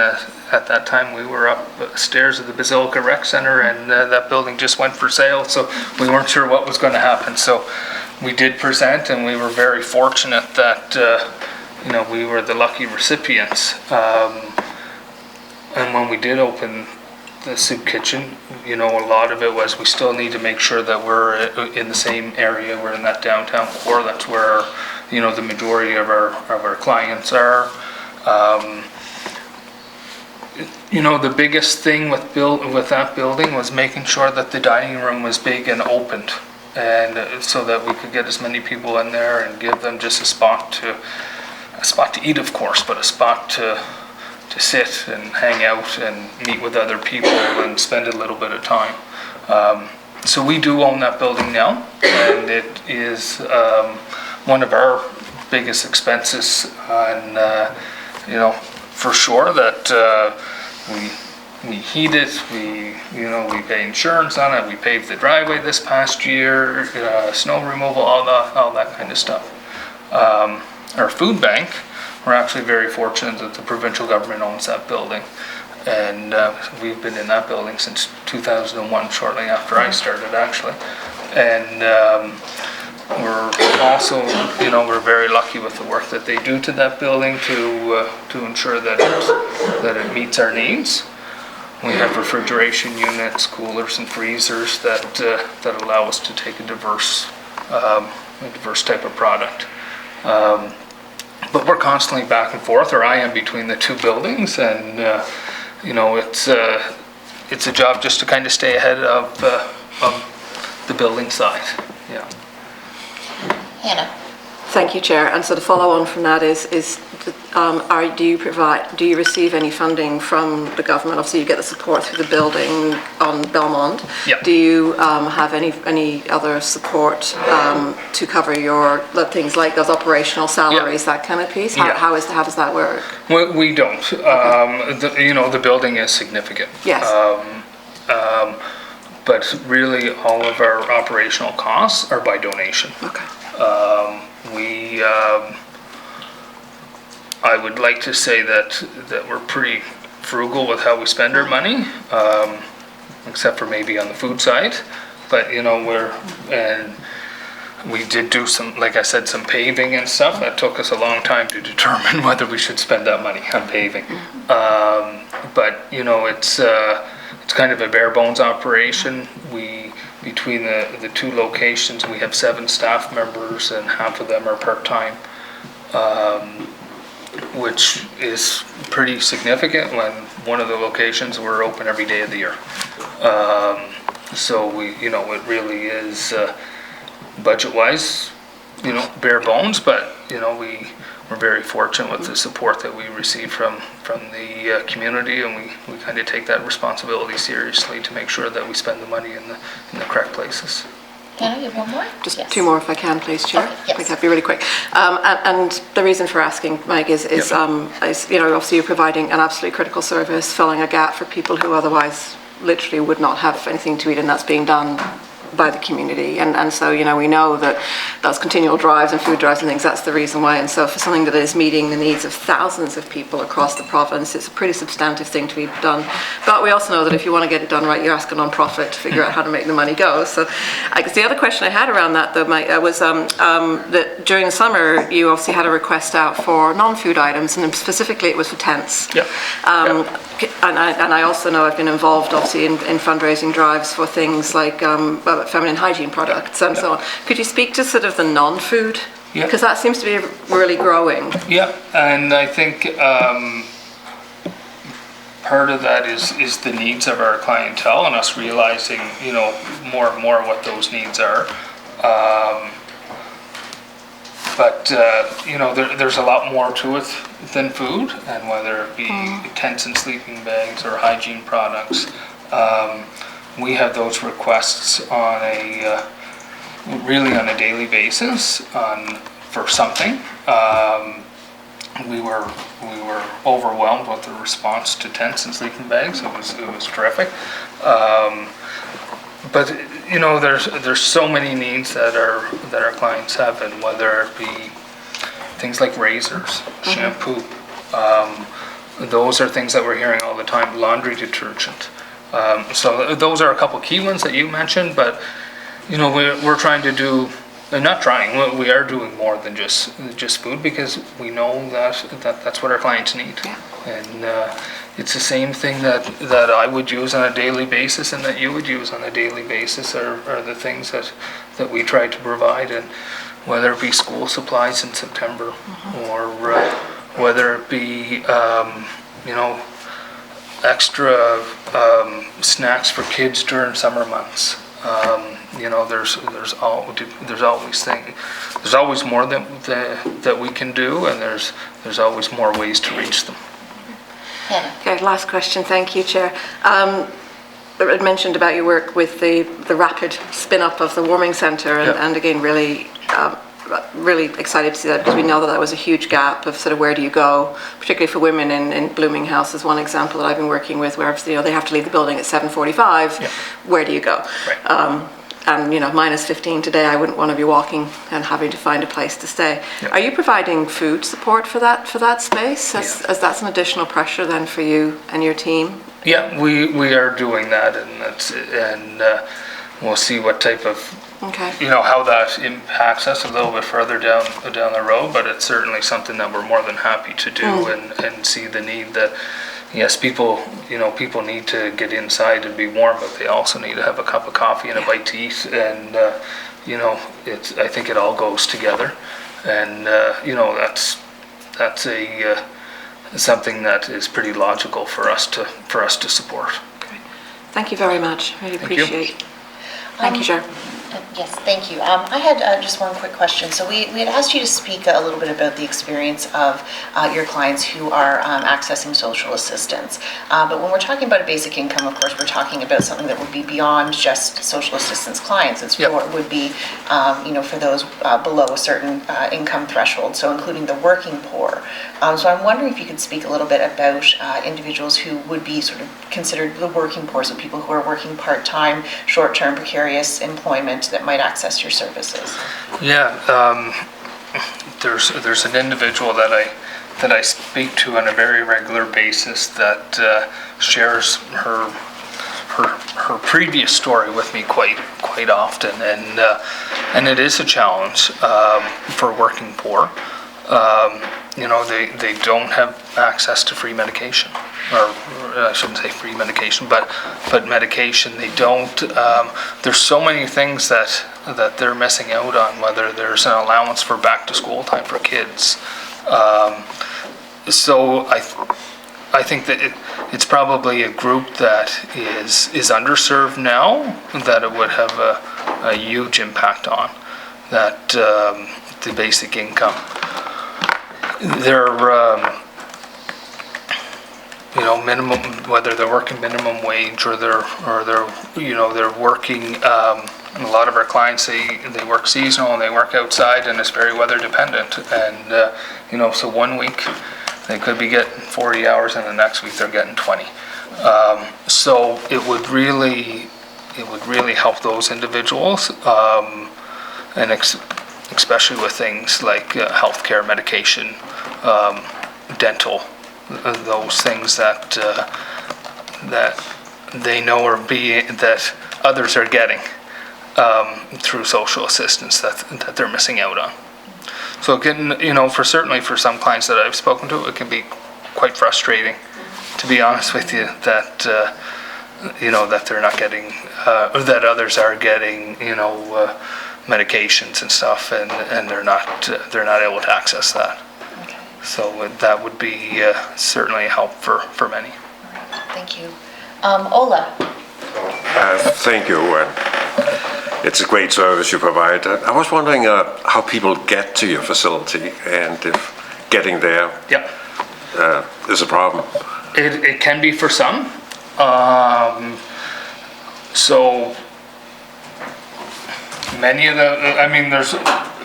at that time we were upstairs at the Basilica Rec Center, and that building just went for sale. So we weren't sure what was going to happen. So we did present, and we were very fortunate that we were the lucky recipients. And when we did open the soup kitchen, a lot of it was we still need to make sure that we're in the same area. We're in that downtown core. That's where the majority of our clients are. The biggest thing with that building was making sure that the dining room was big and opened, and so that we could get as many people in there and give them just a spot to eat, of course, but a spot to sit and hang out and meet with other people and spend a little bit of time. So we do own that building now, and it is one of our biggest expenses, and for sure that we heat it, we pay insurance on it, we paved the driveway this past year, snow removal, all that kind of stuff. Our food bank, we're actually very fortunate that the provincial government owns that building, and we've been in that building since 2001, shortly after I started, actually. And we're also, we're very lucky with the work that they do to that building to ensure that it meets our needs. We have refrigeration units, coolers, and freezers that allow us to take a diverse type of product. But we're constantly back and forth, or I am, between the two buildings, and it's a job just to kind of stay ahead of the building side. Yeah. Hannah. Thank you, Chair. And so the follow-on from that is do you receive any funding from the government? Obviously, you get the support through the building on Belmont. Yeah. Do you have any other support to cover your things like those operational salaries, that kind of piece? How does that work? We don't. The building is significant. Yes. But really, all of our operational costs are by donation. Okay. I would like to say that we're pretty frugal with how we spend our money, except for maybe on the food side. But we did do some, like I said, some paving and stuff. That took us a long time to determine whether we should spend that money on paving. But it's kind of a bare bones operation. Between the two locations, we have 7 staff members, and half of them are part-time, which is pretty significant when one of the locations we're open every day of the year. So it really is budget-wise, bare bones, but we're very fortunate with the support that we receive from the community, and we kind of take that responsibility seriously to make sure that we spend the money in the correct places. Hannah, you have one more? Just 2 more if I can, please, Chair. Okay, yes. I think that'd be really quick. And the reason for asking, Mike, is obviously you're providing an absolutely critical service, filling a gap for people who otherwise literally would not have anything to eat, and that's being done by the community, and so we know that those continual drives and food drives and things, that's the reason why. And so for something that is meeting the needs of thousands of people across the province, it's a pretty substantive thing to be done. But we also know that if you want to get it done right, you ask a non-profit to figure out how to make the money go. So I guess the other question I had around that, though, Mike, was that during the summer you obviously had a request out for non-food items, and specifically it was for tents. Yeah. And I also know I've been involved obviously in fundraising drives for things like feminine hygiene products and so on. Could you speak to sort of the non-food? Yeah. Because that seems to be really growing. Yeah, and I think part of that is the needs of our clientele and us realizing, more and more what those needs are. But there's a lot more to it than food, and whether it be tents and sleeping bags or hygiene products. We have those requests really on a daily basis for something. We were overwhelmed with the response to tents and sleeping bags. It was terrific. But there's so many needs that our clients have, and whether it be things like razors, shampoo, those are things that we're hearing all the time. Laundry detergent. So those are a couple key ones that you mentioned, but we're trying to do, not trying, we are doing more than just food, because we know that's what our clients need. Yeah. And it's the same thing that I would use on a daily basis and that you would use on a daily basis are the things that we try to provide, and whether it be school supplies in September or whether it be extra snacks for kids during summer months. There's always more that we can do, and there's always more ways to reach them. Hannah. Okay, last question. Thank you, Chair. I mentioned about your work with the rapid spin-up of the warming centre, and again, really excited to see that, because we know that was a huge gap of sort of where do you go, particularly for women in Blooming House is one example that I've been working with, where they have to leave the building at 7:45. Yeah. Where do you go? Right. And minus 15 today, I wouldn't want to be walking and having to find a place to stay. Yeah. Are you providing food support for that space, as that's an additional pressure then for you and your team? Yeah, we are doing that, and we'll see what type of Okay. you know, how that impacts us a little bit further down the road, but it's certainly something that we're more than happy to do and see the need that, yes, people need to get inside and be warm, but they also need to have a cup of coffee and a bite to eat, and, you know, I think it all goes together, and, you know, that's something that is pretty logical for us to support. Great. Thank you very much. Really Thank you. appreciate it. Thank you, Chair. Yes, thank you. I had just one quick question. So we had asked you to speak a little bit about the experience of your clients who are accessing social assistance. But when we're talking about a basic income, of course, we're talking about something that would be beyond just social assistance clients. It would be, you know, for those below a certain income threshold, so including the working poor. So I'm wondering if you could speak a little bit about individuals who would be sort of considered the working poor, so people who are working part-time, short-term, precarious employment that might access your services. Yeah, there's an individual that I speak to on a very regular basis that shares her previous story with me quite often, and it is a challenge for working poor. You know, they don't have access to free medication, or I shouldn't say free medication, but medication. They don't. There's so many things that they're missing out on, whether there's an allowance for back to school time for kids. So I think that it's probably a group that is underserved now, that it would have a huge impact on, that the basic income. They're, you know, minimum, whether they're working minimum wage or they're working. A lot of our clients, they work seasonal and they work outside, and it's very weather dependent. And you know, so 1 week they could be getting 40 hours, and the next week they're getting 20. So it would really help those individuals, and especially with things like healthcare, medication, dental, those things that they know that others are getting through social assistance that they're missing out on. So again, you know, certainly for some clients that I've spoken to, it can be quite frustrating, to be honest with you, that you know, that they're not getting, or that others are getting, you know, medications and stuff, and they're not able to access that. Okay. So that would be certainly a help for many. Thank you. Ola. Thank you. It's a great service you provide. I was wondering how people get to your facility, and if getting there is a problem. It can be for some. So many of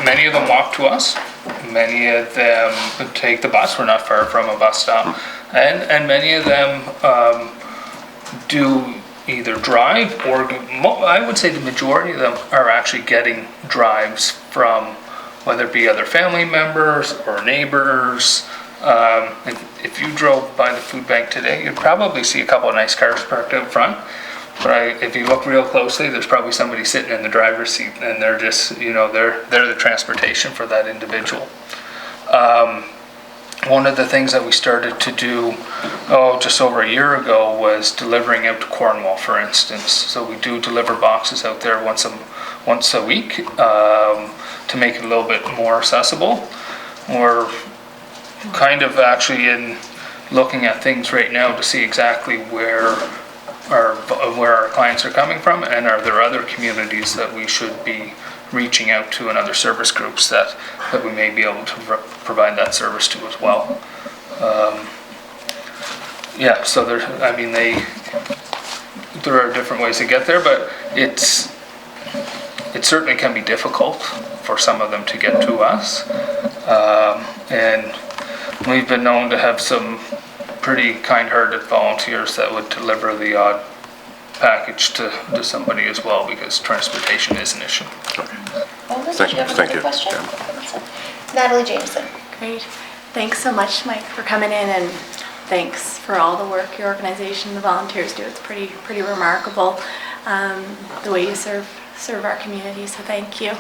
many of them walk to us. Many of them take the bus. We're not far from a bus stop, and many of them do either drive, or I would say the majority of them are actually getting drives from, whether it be other family members or neighbors. If you drove by the food bank today, you'd probably see a couple of nice cars parked out front. But if you look real closely, there's probably somebody sitting in the driver's seat, and they're just, you know, they're the transportation for that individual. One of the things that we started to do, just over a year ago, was delivering out to Cornwall, for instance. So we do deliver boxes out there once a week to make it a little bit more accessible. We're kind of actually looking at things right now to see exactly where our clients are coming from, and are there other communities that we should be reaching out to, and other service groups that we may be able to provide that service to as well. So there are different ways to get there, but it certainly can be difficult for some of them to get to us. And we've been known to have some pretty kind-hearted volunteers that would deliver the odd package to somebody as well, because transportation is an issue. Thank you. Question? Yeah. Natalie Jameson. Great. Thanks so much, Mike, for coming in, and thanks for all the work your organization, the volunteers do. It's pretty remarkable, the way you serve serve our community, so thank you.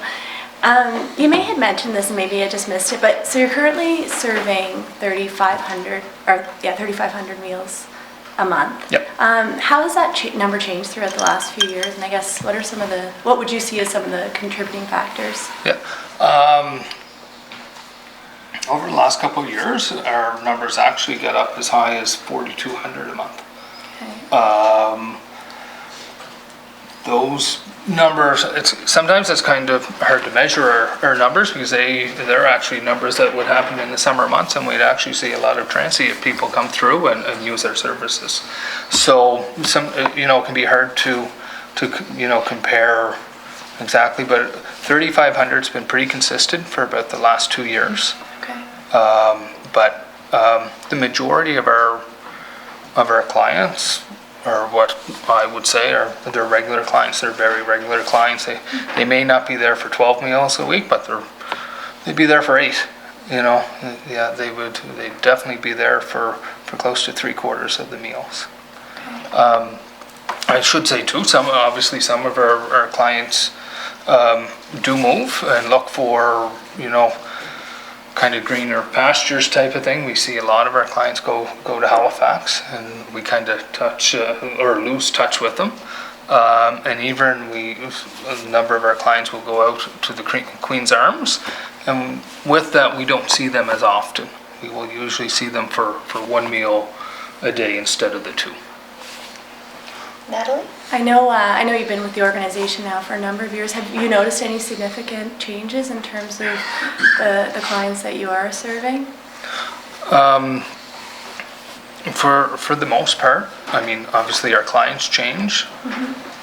You may have mentioned this and maybe I just missed it, but so you're currently serving 3,500 meals a month. Yep. How has that number changed throughout the last few years? And I guess what would you see as some of the contributing factors? Yeah. Over the last couple of years, our numbers actually get up as high as 4,200 a month. Okay. Those numbers, sometimes it's kind of hard to measure our numbers because they're actually numbers that would happen in the summer months, and we'd actually see a lot of transient people come through and use our services. So it can be hard to compare exactly, but 3,500's been pretty consistent for about the last 2 years. Okay. But the majority of our clients, or what I would say are they're regular clients. They're very regular clients. They may not be there for 12 meals a week, but they'd be there for 8. Yeah, they'd definitely be there for close to 3/4 of the meals. I should say too, some of our clients do move and look for kind of greener pastures type of thing. We see a lot of our clients go to Halifax, and we kind of lose touch with them. And even a number of our clients will go out to the Queen's Arms, and with that we don't see them as often. We will usually see them for 1 meal a day instead of the 2. Natalie? I know you've been with the organization now for a number of years. Have you noticed any significant changes in terms of the clients that you are serving? For the most part, I mean, obviously our clients change,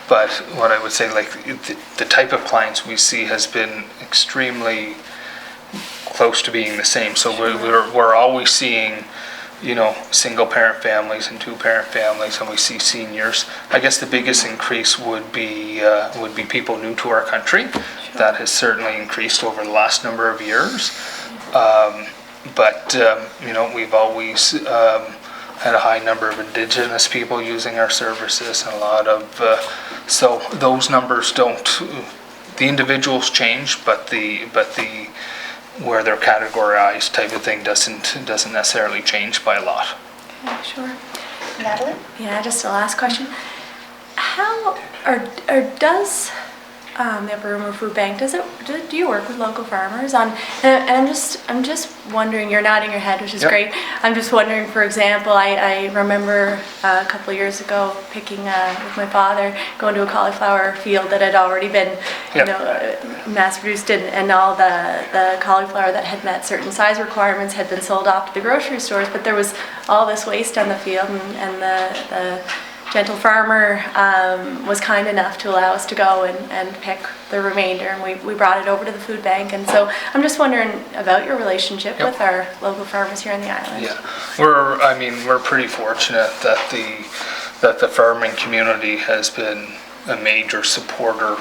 but what I would say, like the type of clients we see has been extremely close to being the same. So we're always seeing single parent families and 2-parent families, and we see seniors. I guess the biggest increase would be people new to our country. Sure. That has certainly increased over the last number of years. But we've always had a high number of Indigenous people using our services, and a lot of so those numbers don't. The individuals change, but the where they're categorized type of thing doesn't necessarily change by a lot. Okay, sure. Natalie? Yeah, just a last question. How does the Upper River Food Bank, do you work with local farmers on, and I'm just wondering, you're nodding your head, which is great. I'm just wondering, for example, I remember a couple of years ago picking with my father, going to a cauliflower field that had already been mass produced, and all the cauliflower that had met certain size requirements had been sold off to the grocery stores, but there was all this waste on the field, and the gentle farmer was kind enough to allow us to go and pick the remainder, and we brought it over to the food bank. And so I'm just wondering about your relationship with our local farmers here on the island. Yeah, we're pretty fortunate that the farming community has been a major supporter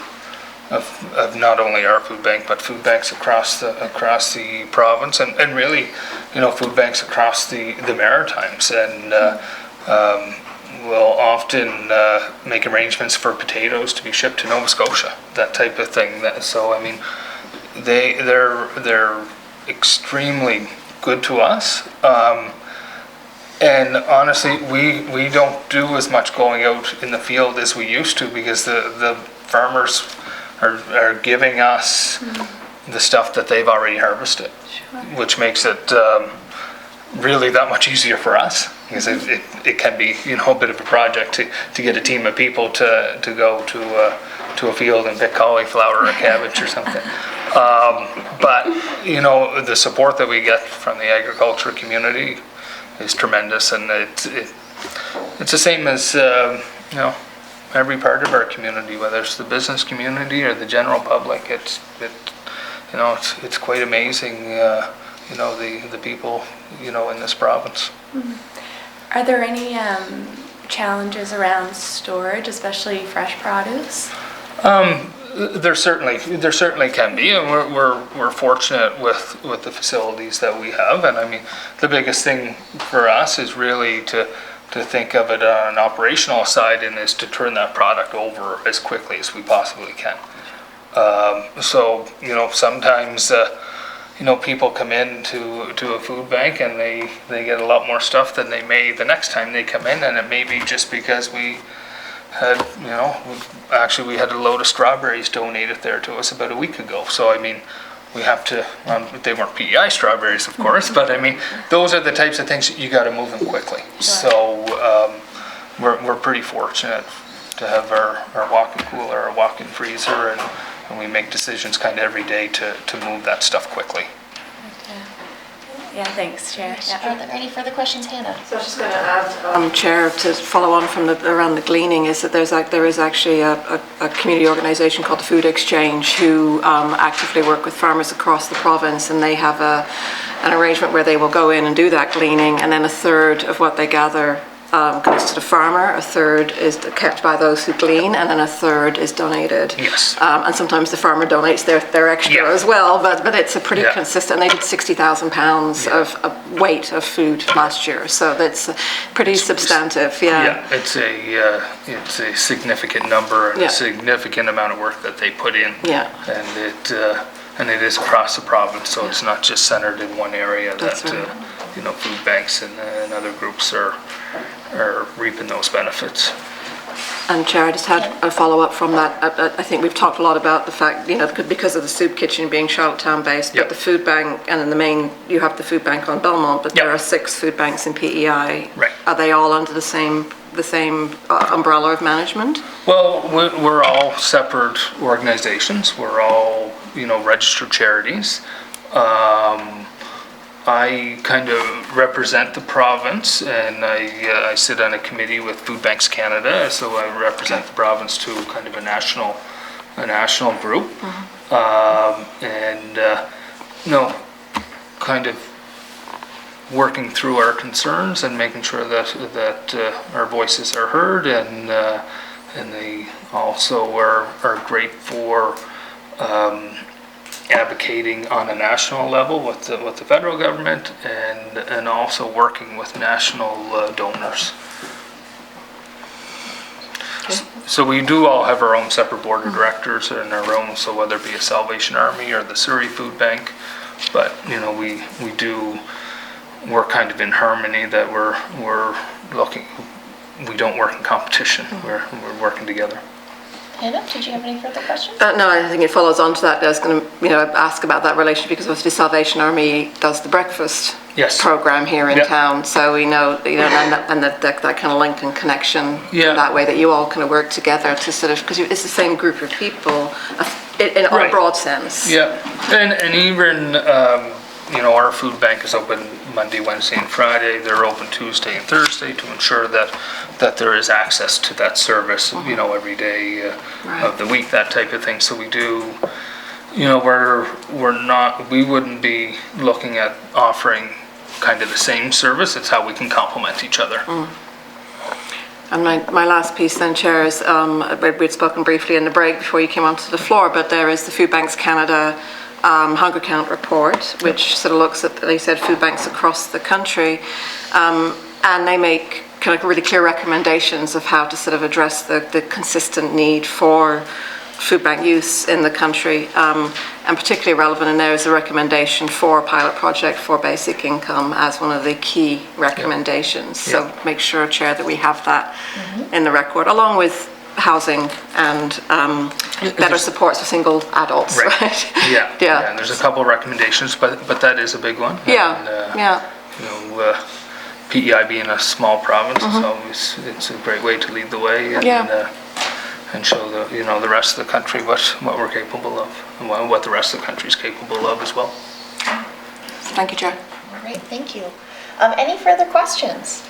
of not only our food bank, but food banks across the province, and really food banks across the Maritimes, and will often make arrangements for potatoes to be shipped to Nova Scotia, that type of thing. So I mean, they're extremely good to us, and honestly, we don't do as much going out in the field as we used to, because the farmers are giving us the stuff that they've already harvested, which makes it really that much easier for us, because it can be a bit of a project to get a team of people to go to a field and pick cauliflower or cabbage or something. But the support that we get from the agriculture community is tremendous, and it's the same as every part of our community, whether it's the business community or the general public. It's quite amazing. The people, in this province. Are there any challenges around storage, especially fresh produce? There certainly can be, and we're fortunate with the facilities that we have. And I mean, the biggest thing for us is really to think of it on an operational side, and is to turn that product over as quickly as we possibly can. So, sometimes, people come in to a food bank and they get a lot more stuff than they may the next time they come in, and it may be just because we had, we had a load of strawberries donated there to us about a week ago. So, we have to, they weren't PEI strawberries, of course, but those are the types of things that you got to move them quickly. So we're pretty fortunate to have our walk-in cooler, our walk-in freezer, and we make decisions kind of every day to move that stuff quickly. Yeah, thanks, Chair. Are there any further questions, Hannah? So I was just going to add, Chair, to follow on from around the gleaning, is that there is actually a community organisation called the Food Exchange who actively work with farmers across the province, and they have an arrangement where they will go in and do that gleaning, and then a third of what they gather goes to the farmer, a third is kept by those who glean, and then a third is donated. Yes. And sometimes the farmer donates their extra as well, but it's a pretty consistent. They did 60,000 pounds of weight of food last year, so that's pretty substantive. Yeah, it's a significant number and a significant amount of work that they put in. Yeah. And it is across the province, so it's not just centered in one area that food banks and other groups are reaping those benefits. And Chair, I just had a follow-up from that. I think we've talked a lot about the fact, because of the soup kitchen being Charlottetown based, but the food bank, and in the main, you have the food bank on Belmont, but there are 6 food banks in PEI. Right. Are they all under the same umbrella of management? Well, we're all separate organizations. We're all, registered charities. I kind of represent the province, and I sit on a committee with Food Banks Canada, so I represent the province to kind of a national group, kind of working through our concerns and making sure that our voices are heard, and they also are great for advocating on a national level with the federal government, and also working with national donors. Okay. So we do all have our own separate board of directors and our own, so whether it be a Salvation Army or the Surrey Food Bank, but we do work kind of in harmony, that we don't work in competition. We're working together. Hannah, did you have any further questions? No, I think it follows on to that. I was going to, ask about that relationship, because obviously Salvation Army does the breakfast program here in town, so we know, and that kind of link and connection that way, that you all kind of work together to sort of, because it's the same group of people in a broad sense. Yeah, and even our food bank is open Monday, Wednesday, and Friday. They're open Tuesday and Thursday to ensure that there is access to that service, every day of the week, that type of thing. So we do, we wouldn't be looking at offering kind of the same service. It's how we can complement each other. And my last piece then, Chair, is we'd spoken briefly in the break before you came onto the floor, but there is the Food Banks Canada hunger count report, which sort of looks at, like you said, food banks across the country, and they make kind of really clear recommendations of how to sort of address the consistent need for food bank use in the country, and particularly relevant in there is a recommendation for a pilot project for basic income as one of the key recommendations. So make sure, Chair, that we have that in the record, along with housing and better supports for single adults, right? Yeah. And there's a couple of recommendations, but that is a big one. PEI being a small province, it's a great way to lead the way and show the rest of the country what we're capable of, and what the rest of the country is capable of as well. Thank you, Chair. All right, thank you. Any further questions?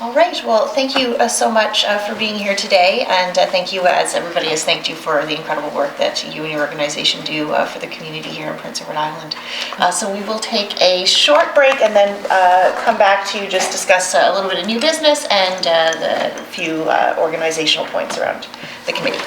All right, well, thank you so much for being here today, and thank you, as everybody has thanked you, for the incredible work that you and your organization do for the community here in Prince Edward Island. So we will take a short break and then come back to just discuss a little bit of new business and the few organizational points around the committee.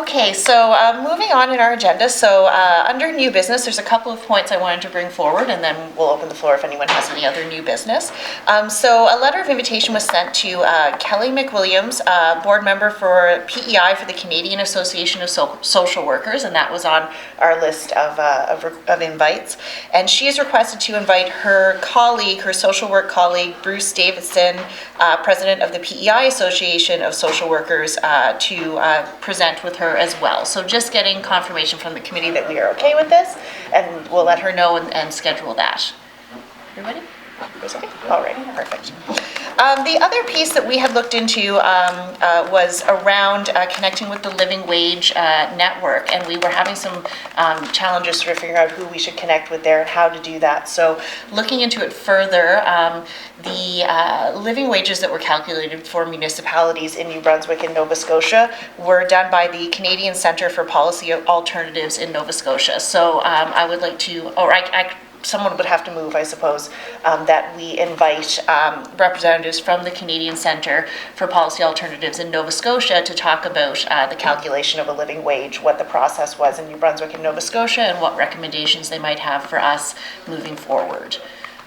Okay, so moving on in our agenda, so under new business, there's a couple of points I wanted to bring forward, and then we'll open the floor if anyone has any other new business. So a letter of invitation was sent to Kelly McWilliams, board member for PEI for the Canadian Association of Social Workers, and that was on our list of invites. And she is requested to invite her colleague, her social work colleague, Bruce Davidson, president of the PEI Association of Social Workers, to present with her as well. So just getting confirmation from the committee that we are okay with this, and we'll let her know and schedule that. Everybody? Everybody's okay? All right, perfect. The other piece that we had looked into was around connecting with the Living Wage Network, and we were having some challenges sort of figuring out who we should connect with there and how to do that. So looking into it further, the living wages that were calculated for municipalities in New Brunswick and Nova Scotia were done by the Canadian Centre for Policy Alternatives in Nova Scotia. So I would like to, or someone would have to move, I suppose, that we invite representatives from the Canadian Centre for Policy Alternatives in Nova Scotia to talk about the calculation of a living wage, what the process was in New Brunswick and Nova Scotia, and what recommendations they might have for us moving forward.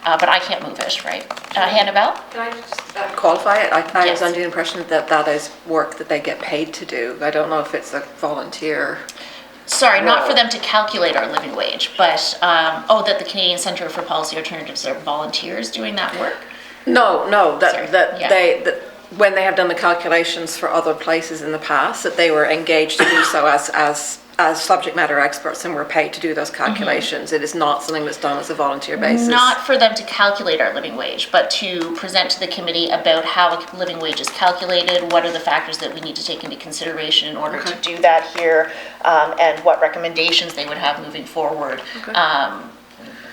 But I can't move it, right? Hannibal? Can I just qualify it? I Yes. was under the impression that that is work that they get paid to do. I don't know if it's a volunteer. Sorry, not for them to calculate our living wage, but, that the Canadian Centre for Policy Alternatives are volunteers doing that work? No, Sorry, yeah. When they have done the calculations for other places in the past, that they were engaged to do so as subject matter experts and were paid to do those calculations. It is not something that's done as a volunteer basis. Not for them to calculate our living wage, but to present to the committee about how a living wage is calculated, what are the factors that we need to take into consideration in order to do that here, and what recommendations they would have moving forward.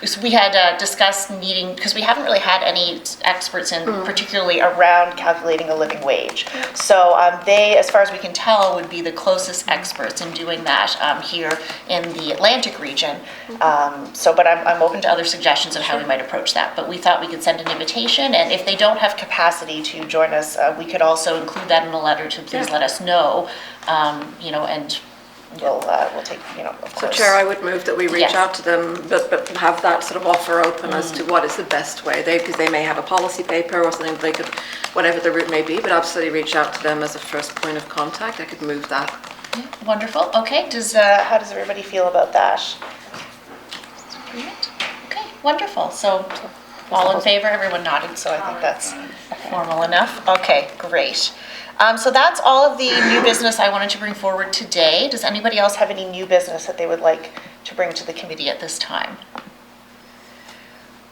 So we had discussed needing, because we haven't really had any experts in particularly around calculating a living wage. So they, as far as we can tell, would be the closest experts in doing that here in the Atlantic region. But I'm open to other suggestions of how we might approach that. But we thought we could send an invitation, and if they don't have capacity to join us, we could also include that in a letter to please let us know, and we'll take, of course. So Chair, I would move that we reach Yes. out to them, but have that sort of offer open as to what is the best way. Because they may have a policy paper or something they could, whatever the route may be, but absolutely reach out to them as a first point of contact. I could move that. Wonderful. Okay. How does everybody feel about that? Okay. Wonderful. So all in favor? Everyone nodded, so I think that's formal enough. Okay. Great. So that's all of the new business I wanted to bring forward today. Does anybody else have any new business that they would like to bring to the committee at this time?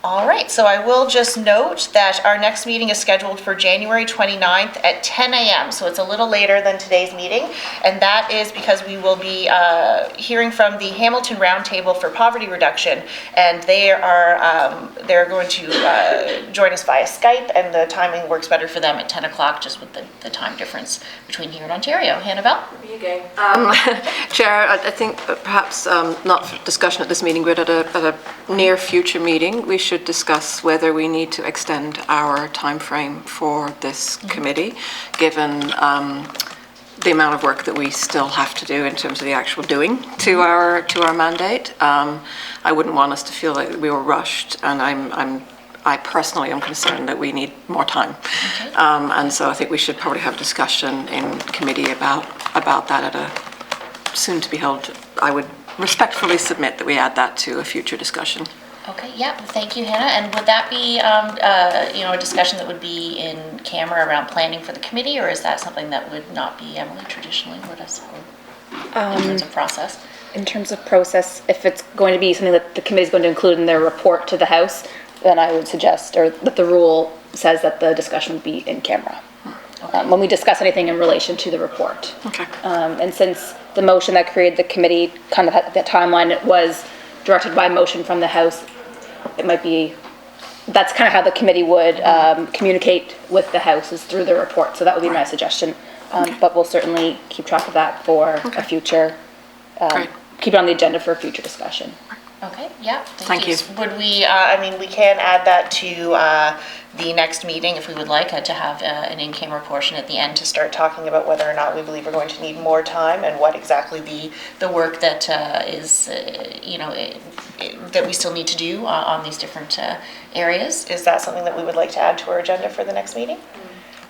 All right, so I will just note that our next meeting is scheduled for January 29th at 10 a.m. So it's a little later than today's meeting. And that is because we will be hearing from the Hamilton Roundtable for Poverty Reduction. And they're going to join us via Skype, and the timing works better for them at 10 o'clock, just with the time difference between here and Ontario. Hannibal? Chair, I think perhaps not for discussion at this meeting, but at a near future meeting, we should discuss whether we need to extend our timeframe for this committee, given the amount of work that we still have to do in terms of the actual doing to our mandate. I wouldn't want us to feel like we were rushed, and I personally am concerned that we need more time. And so I think we should probably have a discussion in committee about that at a soon to be held. I would respectfully submit that we add that to a future discussion. Okay, yeah, thank you, Hannah. And would that be, a discussion that would be in camera around planning for the committee, or is that something that would not be, Emily, traditionally would us, in terms of process? In terms of process, if it's going to be something that the committee is going to include in their report to the House, then I would suggest, or that the rule says that the discussion would be in camera. Okay. When we discuss anything in relation to the report. Okay. And since the motion that created the committee kind of had that timeline, it was directed by motion from the House, it might be, that's kind of how the committee would communicate with the House, is through the report. So that would be my suggestion. But we'll certainly keep track of that for a future, keep it on the agenda for a future discussion. Okay, yeah. Thank you. Would we, I mean, we can add that to the next meeting if we would like, to have an in-camera portion at the end to start talking about whether or not we believe we're going to need more time and what exactly the work that is, that we still need to do on these different areas. Is that something that we would like to add to our agenda for the next meeting?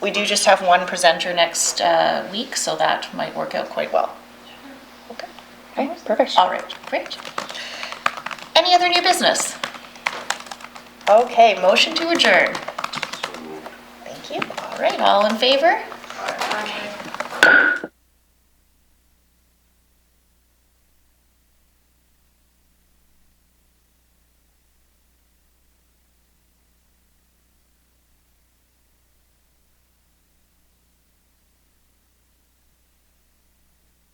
We do just have one presenter next week, so that might work out quite well. Okay. Okay, perfect. All right, great. Any other new business? Okay, motion to adjourn. Thank you. All right, all in favor?